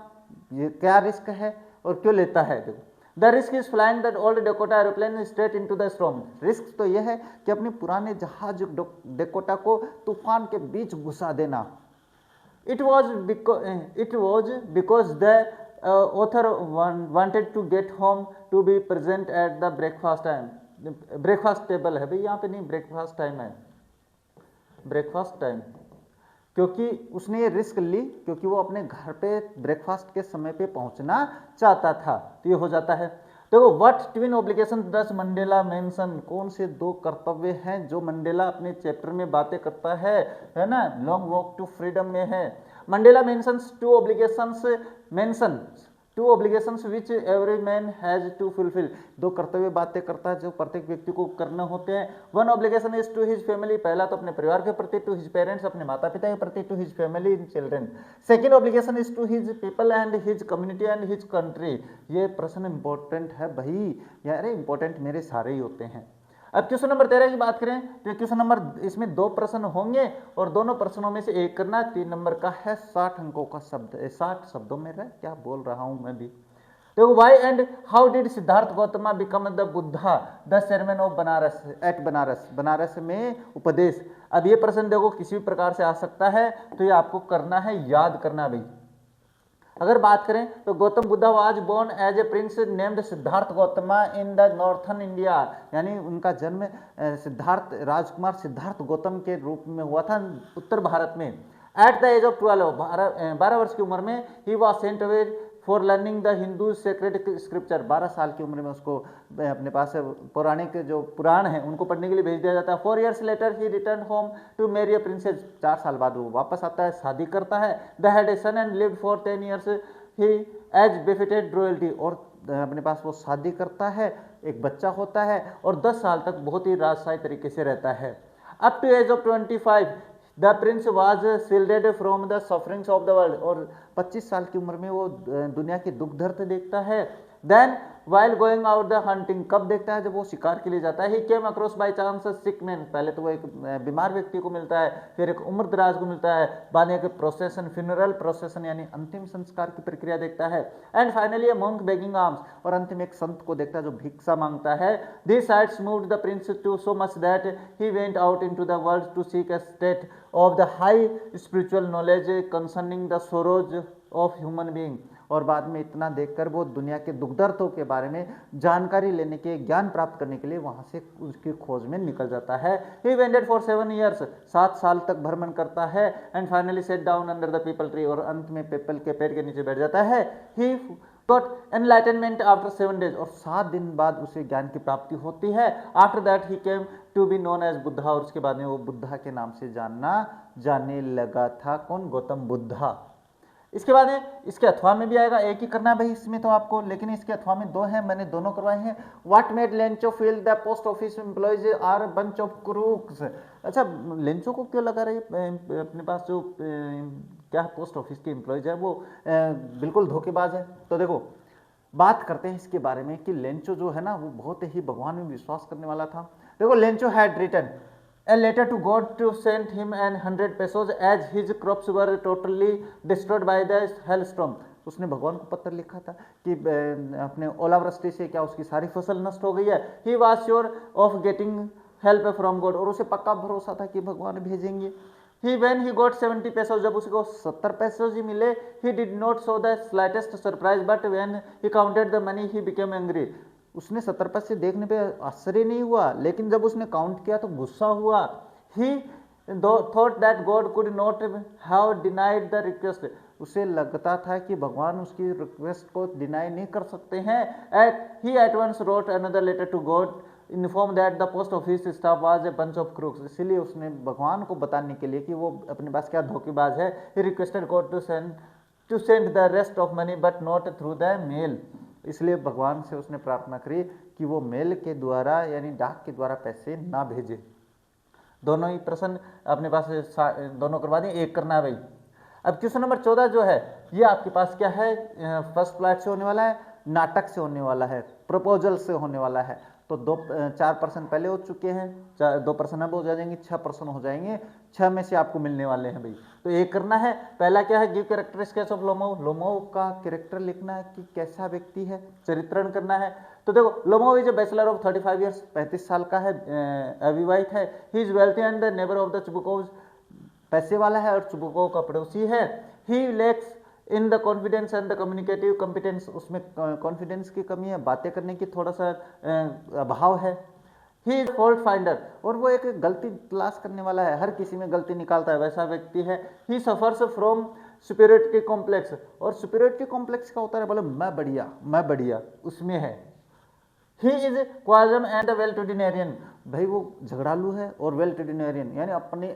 Speaker 1: ये क्या रिस्क है और क्यों लेता है। देखो, the risk is flying the old Dakota aeroplane straight into the storm. Risk तो यह है कि अपने पुराने जहाज डेकोटा को तूफान के बीच घुसा देना। It was because the author wanted to get home to be present at the breakfast time। Breakfast table है भाई, यहाँ पे नहीं ब्रेकफास्ट टाइम है, ब्रेकफास्ट टाइम, क्योंकि उसने ये रिस्क ली क्योंकि वो अपने घर पे ब्रेकफास्ट के समय पे पहुंचना चाहता था, तो ये हो जाता है। देखो, what twin obligation does Mandela mention, कौन से 2 कर्तव्य हैं जो मंडेला अपने चैप्टर में बातें करता है ना, लॉन्ग वॉक टू फ्रीडम में है। Mandela mentions 2 obligations, mentions 2 obligations which every man has to fulfill, 2 कर्तव्य बातें करता है जो प्रत्येक व्यक्ति को करने होते हैं। 1 obligation is to his family, पहला तो अपने परिवार के प्रति, to his parents, अपने माता पिता के प्रति, to his family and children। Second obligation is to his people and his community and his country। ये प्रश्न इंपॉर्टेंट है भाई, यार इंपॉर्टेंट मेरे सारे ही होते हैं। अब क्वेश्चन नंबर 13 की बात करें तो क्वेश्चन नंबर, इसमें 2 प्रश्न होंगे और दोनों प्रश्नों में से एक करना। 3 नंबर का है 60 अंकों का शब्द, 60 शब्दों में रह क्या बोल रहा हूं मैं भी। तो why and how did Siddhartha Gautam become the Buddha the chairman of Banaras at Banaras, Banaras में उपदेश। अब ये प्रश्न देखो किसी भी प्रकार से आ सकता है, तो ये आपको करना है, याद करना भाई। अगर बात करें तो Gautam Buddha was born as a prince named Siddhartha Gautama in the northern India, यानी उनका जन्म सिद्धार्थ राजकुमार सिद्धार्थ गौतम के रूप में हुआ था उत्तर भारत में। एट द एज ऑफ 12, 12 वर्ष की उम्र में he was sent away for learning the Hindu sacred scripture, 12 साल की उम्र में उसको अपने पास पौराणिक जो पुराण हैं उनको पढ़ने के लिए भेज दिया जाता है। 4 years later he return home to marry a princess, 4 साल बाद वो वापस आता है, शादी करता है। The had a son and lived for 10 years he as befitted royalty, और अपने पास वो शादी करता है, एक बच्चा होता है और 10 साल तक बहुत ही राजशाही तरीके से रहता है। Up to age of 25 the prince was shielded from the sufferings of the world, और 25 साल की उम्र में वो दुनिया की दुख दर्द देखता है। Then while going out the hunting, कब देखता है, जब वो शिकार के लिए जाता है। He came across by chance sick man, पहले तो वो एक बीमार व्यक्ति को मिलता है, फिर एक उम्र दराज को मिलता है, बाद में एक प्रोसेशन, फ्यूनरल प्रोसेशन यानी अंतिम संस्कार की प्रक्रिया देखता है। And finally A monk begging arms, और अंतिम एक संत को देखता है जो भिक्षा मांगता है। This sights moved the prince to so much that he went out into the world to seek a state of the high spiritual knowledge concerning the sorrows of human being, और बाद में इतना देखकर वो दुनिया के दुख दर्दों के बारे में जानकारी लेने के, ज्ञान प्राप्त करने के लिए वहां से उसकी खोज में निकल जाता है। ही वेंडेड फॉर 7 years, 7 साल तक भ्रमण करता है। And finally set down under the people tree, और अंत में पीपल के पेड़ के नीचे बैठ जाता है। He got enlightenment after 7 days, और 7 दिन बाद उसे ज्ञान की प्राप्ति होती है। After that he came to be known as Buddha, और उसके बाद में वो बुद्धा के नाम से जाने लगा था। कौन? गौतम बुद्धा। इसके बाद इसके अथवा में भी आएगा, एक ही करना है भाई इसमें तो आपको, लेकिन इसके अथवा में 2 हैं, मैंने दोनों करवाए हैं। What made Lencho feel the post office employees are bunch of crooks, अच्छा लेंचो को क्यों लगा रही अपने पास जो क्या पोस्ट ऑफिस के एम्प्लॉइज है वो बिल्कुल धोखेबाज है। तो देखो बात करते हैं इसके बारे में कि लेंचो जो है ना वो बहुत ही भगवान में विश्वास करने वाला था। देखो Lencho had written a letter to God to send him an 100 pesos as his crops were totally destroyed by the hailstorm, उसने भगवान को पत्र लिखा था कि अपने ओलावृष्टि से क्या उसकी सारी फसल नष्ट हो गई है। He was sure of getting help from God, और उसे पक्का भरोसा था कि भगवान भेजेंगे। He when he got 70 pesos, जब उसको 70 पैसे ही मिले, he did not show the slightest surprise, but when he counted the money he became angry, उसने 70 पैसे देखने पे आश्चर्य नहीं हुआ, लेकिन जब उसने काउंट किया तो गुस्सा हुआ। ही thought that God could not have denied the request, उसे लगता था कि भगवान उसकी रिक्वेस्ट को डिनाई नहीं कर सकते हैं। He at once wrote another letter to God inform that the post office staff was a bunch of crooks, इसीलिए उसने भगवान को बताने के लिए कि वो अपने पास क्या धोखेबाज है, he requested God to send the rest of money but not through the mail, इसलिए भगवान से उसने प्रार्थना करी कि वो मेल के द्वारा यानी डाक के द्वारा पैसे ना भेजे। दोनों ही प्रश्न अपने पास दोनों करवा दें, एक करना है भाई। अब क्वेश्चन नंबर 14 जो है ये आपके पास क्या है, फर्स्ट फ्लैट से होने वाला है, नाटक से होने वाला है, प्रपोजल से होने वाला है। तो 4 प्रश्न पहले हो चुके हैं, 2 प्रश्न अब हो जाएंगे, 6 प्रश्न हो जाएंगे, 6 में से आपको मिलने वाले हैं भाई। तो एक करना है, पहला क्या है, give character sketch of Lomov, Lomov का कैरेक्टर लिखना है कि कैसा व्यक्ति है, चरित्रण करना है। तो देखो Lomov is a bachelor of 35 years, 35 साल का है, अविवाहित है। He is wealthy and the neighbour of the Chubukov, पैसे वाला है और चुबुकोव का पड़ोसी है। He lacks in the confidence and the communicative competence, उसमें कॉन्फिडेंस की कमी है, बातें करने की थोड़ा सा अभाव है। ही इज फॉल्ट फाइंडर, और वो एक गलती तलाश करने वाला है, हर किसी में गलती निकालता है, वैसा व्यक्ति है। ही सफर्स फ्रॉम सुपीरियरिटी कॉम्प्लेक्स, और सुपीरियरिटी कॉम्प्लेक्स का होता है बोले मैं बढ़िया उसमें है। ही इज क्वाजम एंड वेल्टुडिनेरियन, भाई वो झगड़ालू है और वेल्टुडिनेरियन यानी अपनी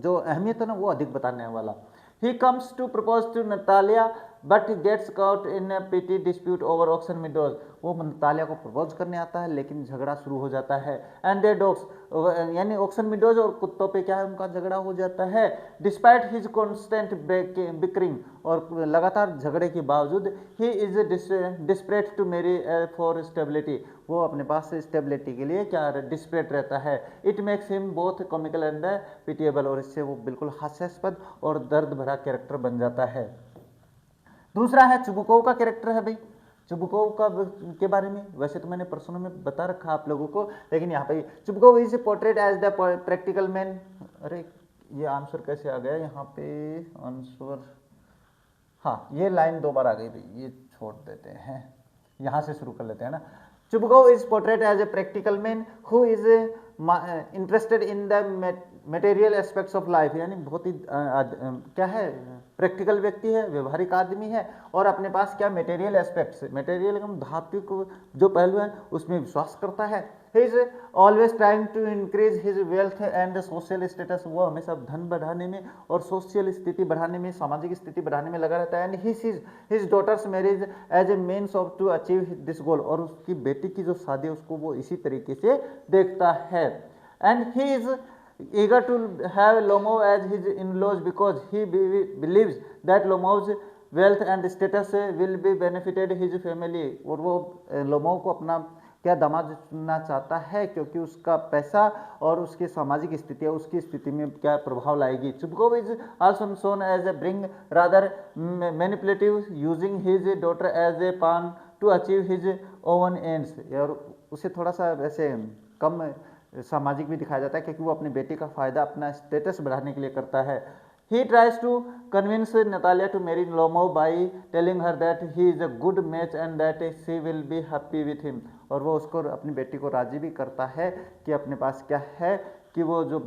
Speaker 1: जो अहमियत है ना वो अधिक बताने वाला। He comes to propose to Natalia but gets caught in a petty dispute over Oxen Meadows. वो नतालिया को प्रपोज करने आता है लेकिन झगड़ा शुरू हो जाता है। एंड दे डॉग्स, यानी ऑक्शन विंडोज और कुत्तों पे क्या है, उनका झगड़ा हो जाता है। डिस्पाइट हिज कॉन्स्टेंट बिकरिंग, और लगातार झगड़े के बावजूद he is desperate to marry for stability, वो अपने पास स्टेबिलिटी के लिए क्या डिस्परेट रहता है। It makes him both comical and pitiable, और इससे वो बिल्कुल हास्यास्पद और दर्द भरा कैरेक्टर बन जाता है। दूसरा है चुबुकोव का कैरेक्टर है भाई। चुबुकोव का के बारे में वैसे तो मैंने प्रश्नों में बता रखा आप लोगों को, लेकिन यहाँ पे Chubukov is portrayed as the practical man. अरे ये आंसर कैसे आ गया यहाँ पे आंसर, हाँ ये लाइन 2 बार आ गई भाई, ये छोड़ देते हैं, यहाँ से शुरू कर लेते हैं ना। Chubukov is portrayed as a practical man who is interested in the material aspects of life, यानी बहुत ही क्या है, प्रैक्टिकल व्यक्ति है, व्यवहारिक आदमी है, और अपने पास क्या मटेरियल एस्पेक्ट्स, मटेरियल एवं धात्विक जो पहलू है उसमें विश्वास करता है। He is always trying to increase his wealth and social status, वो हमेशा धन बढ़ाने में और सोशल स्थिति बढ़ाने में, सामाजिक स्थिति बढ़ाने में लगा रहता है। And he sees his daughter's marriage as a means of to achieve this goal, और उसकी बेटी की जो शादी है उसको वो इसी तरीके से देखता है। And he is eager to have Lomov as his in-laws because he believes that Lomov's wealth and status will be benefited his family, और वो लोमोव को अपना क्या दामाद चुनना चाहता है क्योंकि उसका पैसा और उसकी सामाजिक स्थिति है, उसकी स्थिति में क्या प्रभाव लाएगी। Chubukov is also shown as a bring rather manipulative using his daughter as a pawn to achieve his own ends, और उसे थोड़ा सा वैसे कम सामाजिक भी दिखाया जाता है क्योंकि वो अपनी बेटी का फायदा अपना स्टेटस बढ़ाने के लिए करता है। He tries to convince Natalia to marry Lomov by telling her that he is a good match and that she will be happy with him, और वो उसको अपनी बेटी को राजी भी करता है कि अपने पास क्या है कि वो जो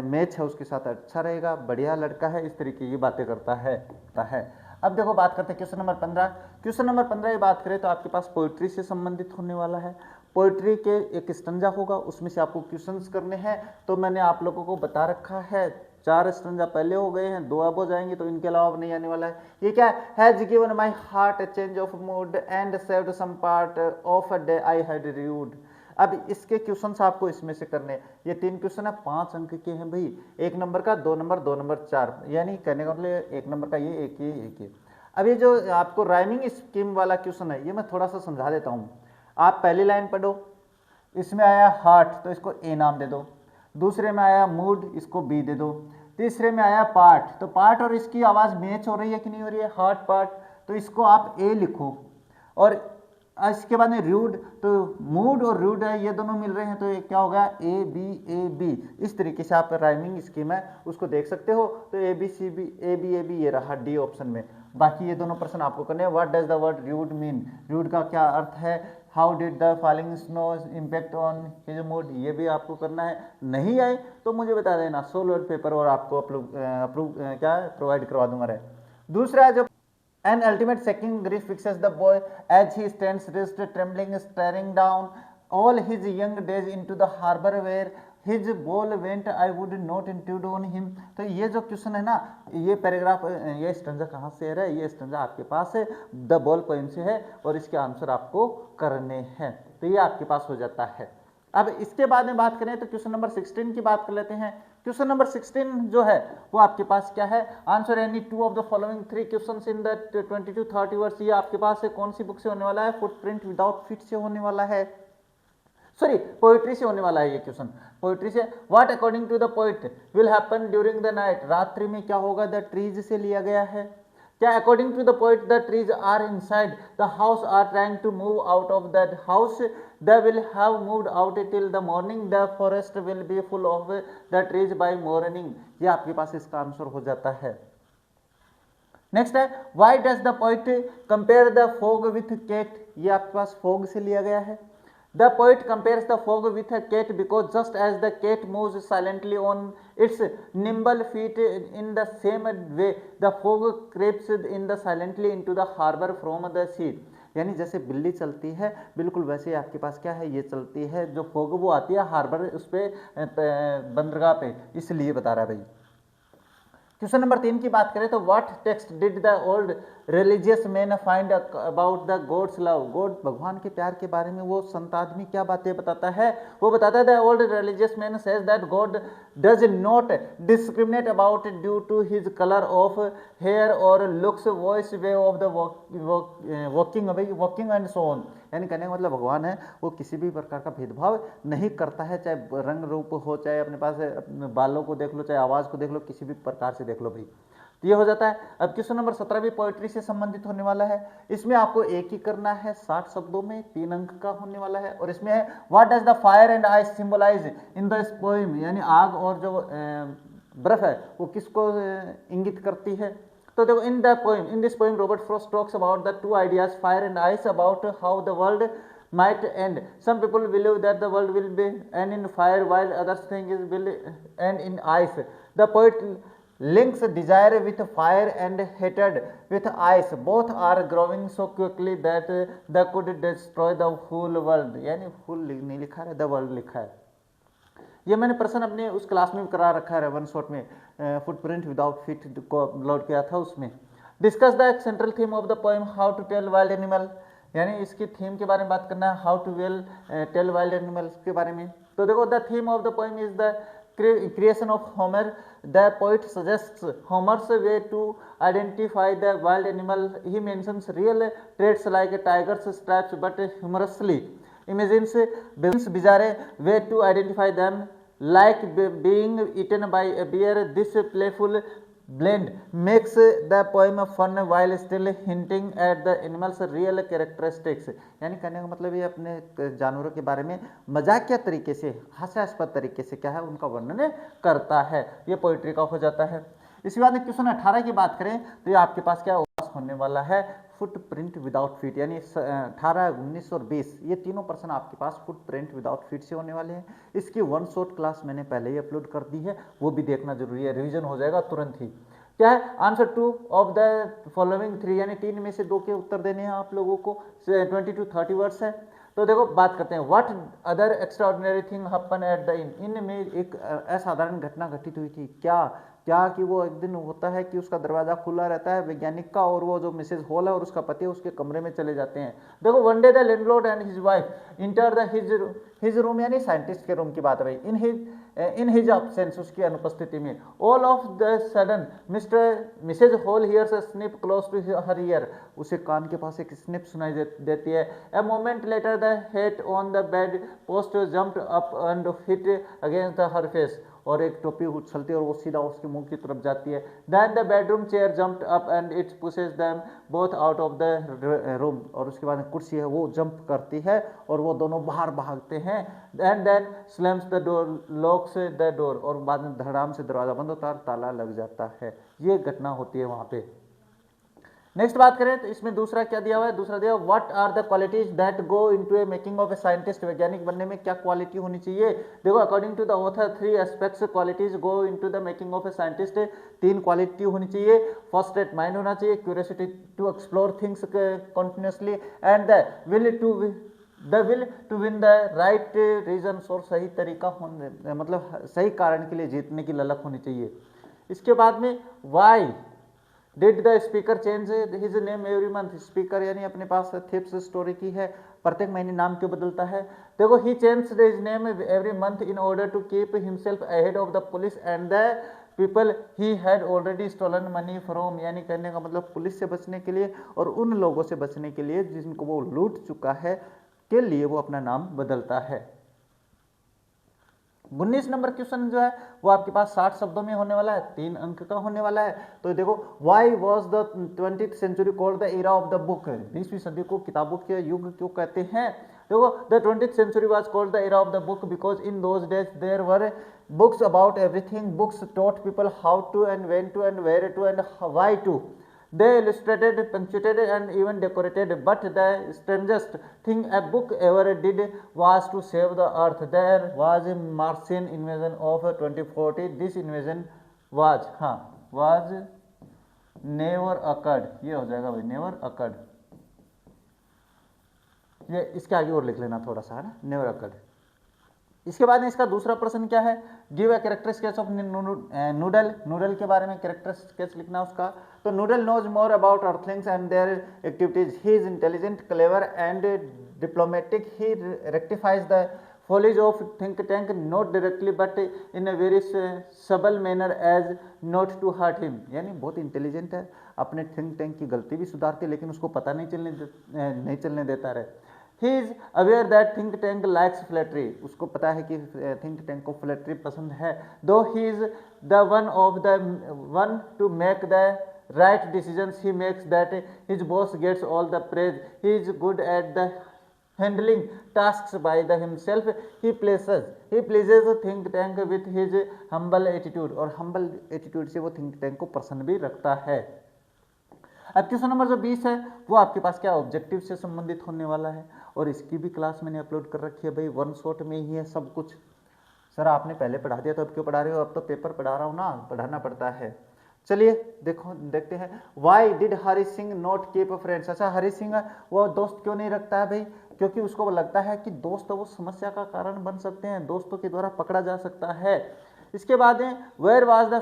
Speaker 1: मैच है उसके साथ अच्छा रहेगा, बढ़िया लड़का है, इस तरीके की बातें करता है। अब देखो बात करते हैं क्वेश्चन नंबर 15। क्वेश्चन नंबर 15 की बात करें तो आपके पास पोइट्री से संबंधित होने वाला है। पोइट्री के एक स्टंजा होगा, उसमें से आपको क्वेश्चंस करने हैं। तो मैंने आप लोगों को बता रखा है 4 स्टंजा पहले हो गए हैं, 2 अब हो जाएंगे, तो इनके अलावा अब नहीं आने वाला है। ये क्या has given my heart a change of mood and saved some part of a day I had rued. अब इसके क्वेश्चंस आपको इसमें से करने हैं। ये 3 क्वेश्चन है, 5 अंक के हैं भाई, 1 नंबर का, 2 नंबर, 2 नंबर 4, यानी कहने का मतलब 1 नंबर का ये, एक ये। अब ये जो आपको राइमिंग स्कीम वाला क्वेश्चन है ये मैं थोड़ा सा समझा देता हूँ। आप पहली लाइन पढ़ो, इसमें आया हार्ट तो इसको ए नाम दे दो, दूसरे में आया मूड, इसको बी दे दो, तीसरे में आया पार्ट, तो पार्ट और इसकी आवाज़ मैच हो रही है कि नहीं हो रही है, हार्ट पार्ट, तो इसको आप ए लिखो। और इसके बाद में रूड, तो मूड और रूड है ये दोनों मिल रहे हैं, तो ये क्या होगा ए बी। इस तरीके से आप राइमिंग स्कीम है उसको देख सकते हो। तो ए बी ये रहा डी ऑप्शन में। बाकी ये दोनों प्रश्न आपको करने हैं। What does the word rude mean, rude का क्या अर्थ है, how did the falling snow impact on his mood, ये भी आपको करना है। नहीं आए तो मुझे बता देना, सोल्व पेपर और आपको प्रोवाइड करवा दूंगा। दूसरा जो An ultimate second grief fixes the boy as he stands wrist trembling, staring down all his young days into the harbor where his ball went. I would not intrude on him. तो ये जो क्वेश्चन है ना, ये पैराग्राफ, ये स्टंजा कहाँ से है, ये स्टंजा आपके पास है द बॉल पोएम से है, और इसके आंसर आपको करने हैं, तो ये आपके पास हो जाता है। अब इसके बाद में बात करें तो क्वेश्चन नंबर 16 की बात कर लेते हैं। क्वेश्चन नंबर 16 जो है वो आपके पास क्या है, answer any 2 of the following 3 questions in the 20 to 30 words. ये आपके पास है कौन सी बुक से होने वाला है, फुटप्रिंट विदाउट फीट से होने वाला है, सॉरी पोइट्री से होने वाला है ये क्वेश्चन, पोइट्री से। What according to the poet will happen during the night, रात्रि में क्या होगा, द ट्रीज से लिया गया है। क्या according to the poet the trees are inside the house are trying to move out of that house, they will have moved out till the morning, the forest will be full of the trees by morning। ये आपके पास इसका आंसर हो जाता है। नेक्स्ट है why does the poet compare the fog with cat, ये आपके पास fog से लिया गया है। The poet compares the fog with a cat because just as the cat moves silently on its nimble feet, in the same way the fog creeps in the silently into the harbor from the sea। यानी जैसे बिल्ली चलती है बिल्कुल वैसे आपके पास क्या है, ये चलती है, जो फोग वो आती है हार्बर उस पर बंदरगाह पे, इसलिए बता रहा है भाई। क्वेश्चन नंबर 3 की बात करें तो what text did the old religious man find about the gods love, God भगवान के प्यार के बारे में वो संत आदमी क्या बातें बताता है? वो बताता है the old religious man says that God does not discriminate about due to his colour of hair और looks, voice, way of the walking and so on. यानी कहने का मतलब भगवान है वो किसी भी प्रकार का भेदभाव नहीं करता है, चाहे रंग रूप हो, चाहे अपने पास अपने बालों को देख लो, चाहे आवाज़ को देख लो, किसी भी प्रकार से देख लो भाई। तो ये हो जाता है। अब क्वेश्चन नंबर 17 भी पोएट्री से संबंधित होने वाला है। इसमें आपको एक ही करना है, 60 शब्दों में 3 अंक का होने वाला है। और इसमें है what does the fire and ice symbolize in the poem, यानी आग और जो बर्फ है वो किसको इंगित करती है? तो देखो in this poem Robert Frost talks about the two ideas fire and ice, about how the world might end. Some people believe that the world will be end in fire while others think it will end in ice. The poet links desire with fire and hatred with ice. Both are growing so quickly that they could destroy the whole world. यानी full नहीं लिखा है, the world लिखा है। ये मैंने प्रश्न अपने उस क्लास में करा रखा है, वन शॉट में फुटप्रिंट विदाउट फीट को अपलोड किया था उसमें। Discuss the central theme of the poem how to tell wild animal, यानी इसकी थीम के बारे में बात करना है, how to tell wild animals के बारे में। तो देखो the theme of the poem is the creation of Homer. The poet suggests Homer's way to identify the wild animal. He mentions real traits like tiger's stripes but humorously imagines bizarre way to identify them, like being eaten by a bear. This playful blend makes the poem fun while still hinting at the animal's real characteristics. यानी कहने का मतलब ये अपने जानवरों के बारे में मजाकिया तरीके से, हास्यास्पद तरीके से क्या है उनका वर्णन करता है। ये पोइट्री का हो जाता है। इसके बाद क्वेश्चन 18 की बात करें तो ये आपके पास क्या होने वाला है, फुटप्रिंट विदाउट फीट, यानी 18, 19 और 20 ये तीनों प्रश्न आपके पास फुटप्रिंट विदाउट फीट से होने वाले हैं। इसकी वन शॉट क्लास मैंने पहले ही अपलोड कर दी है, वो भी देखना जरूरी है, रिवीजन हो जाएगा तुरंत ही। क्या है आंसर 2 ऑफ द फॉलोइंग 3, यानी 3 में से 2 के उत्तर देने हैं आप लोगों को। 20 to 30 वर्ड्स है। तो देखो बात करते हैं what other extraordinary thing happen at the in में एक असाधारण घटना घटित हुई थी। क्या क्या कि वो एक दिन होता है कि उसका दरवाजा खुला रहता है वैज्ञानिक का, और वो जो मिसेज हॉल है और उसका पति उसके कमरे में चले जाते हैं। देखो one day the landlord and his wife enter the his room, यानी साइंटिस्ट के रूम की बात है भाई, इन हिज अब्सेंस, उसकी अनुपस्थिति में। All of the sudden Mrs Hall hears a snip close to her ear, उसे कान के पास एक स्निप सुनाई देती है। A moment later the head on the bed post jumped up and hit against her face, और एक टोपी उछलती है और वो सीधा उसके मुंह की तरफ जाती है। Then the bedroom chair jumped up and it pushes them both out of the room, और उसके बाद कुर्सी है वो जंप करती है और वो दोनों बाहर भागते हैं। And then slams the door, locks the door, और बाद में धड़ाम से दरवाजा बंद होता है और ताला लग जाता है। ये घटना होती है वहां पे। नेक्स्ट बात करें तो इसमें दूसरा क्या दिया हुआ है, दूसरा दिया what are the qualities that go into a making of a scientist, वैज्ञानिक बनने में क्या क्वालिटी होनी चाहिए। देखो according to the author 3 aspects qualities go into the making of a scientist, 3 quality होनी चाहिए। फर्स्ट स्टेट माइंड होना चाहिए, curiosity to explore things continuously, and the will to win the right reason, और सही तरीका होने मतलब सही कारण के लिए जीतने की ललक होनी चाहिए। इसके बाद में why did the speaker change his name every month, speaker यानी अपने पास थिप्स स्टोरी की है, प्रत्येक महीने नाम क्यों बदलता है। देखो he changed his name every month in order to keep himself ahead of the police and the people he had already stolen money from, यानी कहने का मतलब पुलिस से बचने के लिए और उन लोगों से बचने के लिए जिनको वो लूट चुका है के लिए वो अपना नाम बदलता है। 19 नंबर क्वेश्चन जो है वो आपके पास 60 शब्दों में होने वाला है, 3 अंक का होने वाला है। तो देखो why was the 20th century called the era of the book, 20वीं सदी को किताबों के युग क्यों कहते हैं। देखो the 20th century was called the era of the book because in those days there were books about everything, books taught people how to and when to and where to and why to. They illustrated, punctuated and even decorated, but the strangest thing a book ever did was to save the earth. There was a Martian invasion of 2040. This invasion was never occurred. ये हो जाएगा भाई never occurred. ये इसके आगे और लिख लेना थोड़ा सा है ना, never occurred. इसके बाद में इसका दूसरा प्रश्न क्या है, give a character sketch of Noodle. Noodle के बारे में कैरेक्टर स्केच लिखना उसका। तो Noodle knows more about earthlings and their activities, he is intelligent, clever and diplomatic, he rectifies the follies of Think Tank not directly but in a very subtle manner as not to hurt him. यानी बहुत इंटेलिजेंट है, अपने थिंक टैंक की गलती भी सुधारते लेकिन उसको पता नहीं चलने देता रहे। He is aware that think tank likes flattery, उसको पता है कि थिंक टैंक को फ्लैटरी पसंद है। दो he is the one to make the right decisions, he makes that his boss gets all the praise, he is good at the handling tasks by the himself, he pledges think tank with his humble attitude, और हम्बल एटीट्यूड से वो थिंक टैंक को पसंद भी रखता है। अब क्वेश्चन नंबर जो 20 है वो आपके पास क्या ऑब्जेक्टिव से संबंधित होने वाला है, और इसकी भी क्लास मैंने अपलोड कर रखी है भाई, वन शॉट में ही है सब कुछ। सर आपने पहले पढ़ा दिया तो अब क्यों पढ़ा रहे हो, अब तो पेपर पढ़ा रहा हूँ ना, पढ़ाना पड़ता है। चलिए देखते हैं, why did Hari Singh not keep friends. अच्छा, हरी सिंह वो दोस्त क्यों नहीं रखता है भाई, क्योंकि उसको लगता है कि दोस्त वो समस्या का कारण बन सकते हैं, दोस्तों के द्वारा पकड़ा जा सकता है। इसके बाद में where was the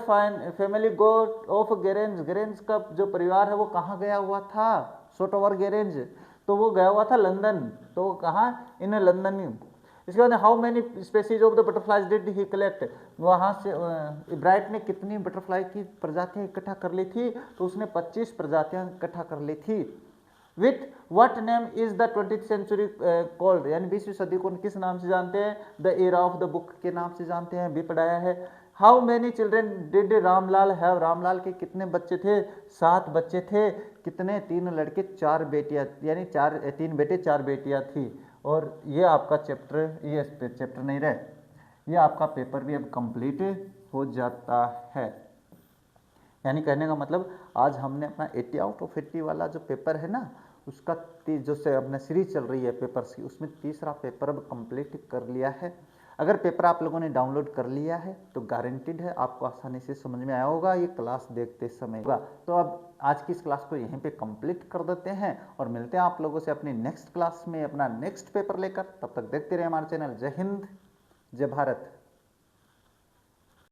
Speaker 1: family go of Gerrange, Gerrange का जो परिवार है वो कहाँ गया हुआ था, सोटोवर गेरेंज, तो वो गया हुआ था लंदन, तो वो कहाँ, इन लंदन। इसके बाद how many species of the butterflies did he collect, वहाँ से इब्राइट ने कितनी बटरफ्लाई की प्रजातियाँ इकट्ठा कर ली थी, तो उसने 25 प्रजातियाँ इकट्ठा कर ली थी। With what name is the 20th century called, यानी 20वीं सदी को किस नाम से जानते हैं, the era of the book के नाम से जानते हैं, भी पढ़ाया है। How many children did Ramlal have, Ramlal के कितने बच्चे थे, 7 बच्चे थे, कितने, 3 लड़के 4 बेटियां, यानी 3 बेटे 4 बेटियां थी। और ये आपका चैप्टर, ये चैप्टर नहीं रहे, ये आपका पेपर भी अब कंप्लीट हो जाता है। यानी कहने का मतलब आज हमने अपना 80 आउट ऑफ 80 वाला जो पेपर है ना, उसका जो से अपना सीरीज चल रही है पेपर्स की, उसमें तीसरा पेपर अब कंप्लीट कर लिया है। अगर पेपर आप लोगों ने डाउनलोड कर लिया है तो गारंटीड है आपको आसानी से समझ में आया होगा, ये क्लास देखते समय होगा। तो अब आज की इस क्लास को यहीं पे कंप्लीट कर देते हैं और मिलते हैं आप लोगों से अपनी नेक्स्ट क्लास में अपना नेक्स्ट पेपर लेकर। तब तक देखते रहे हमारा चैनल। जय हिंद, जय भारत।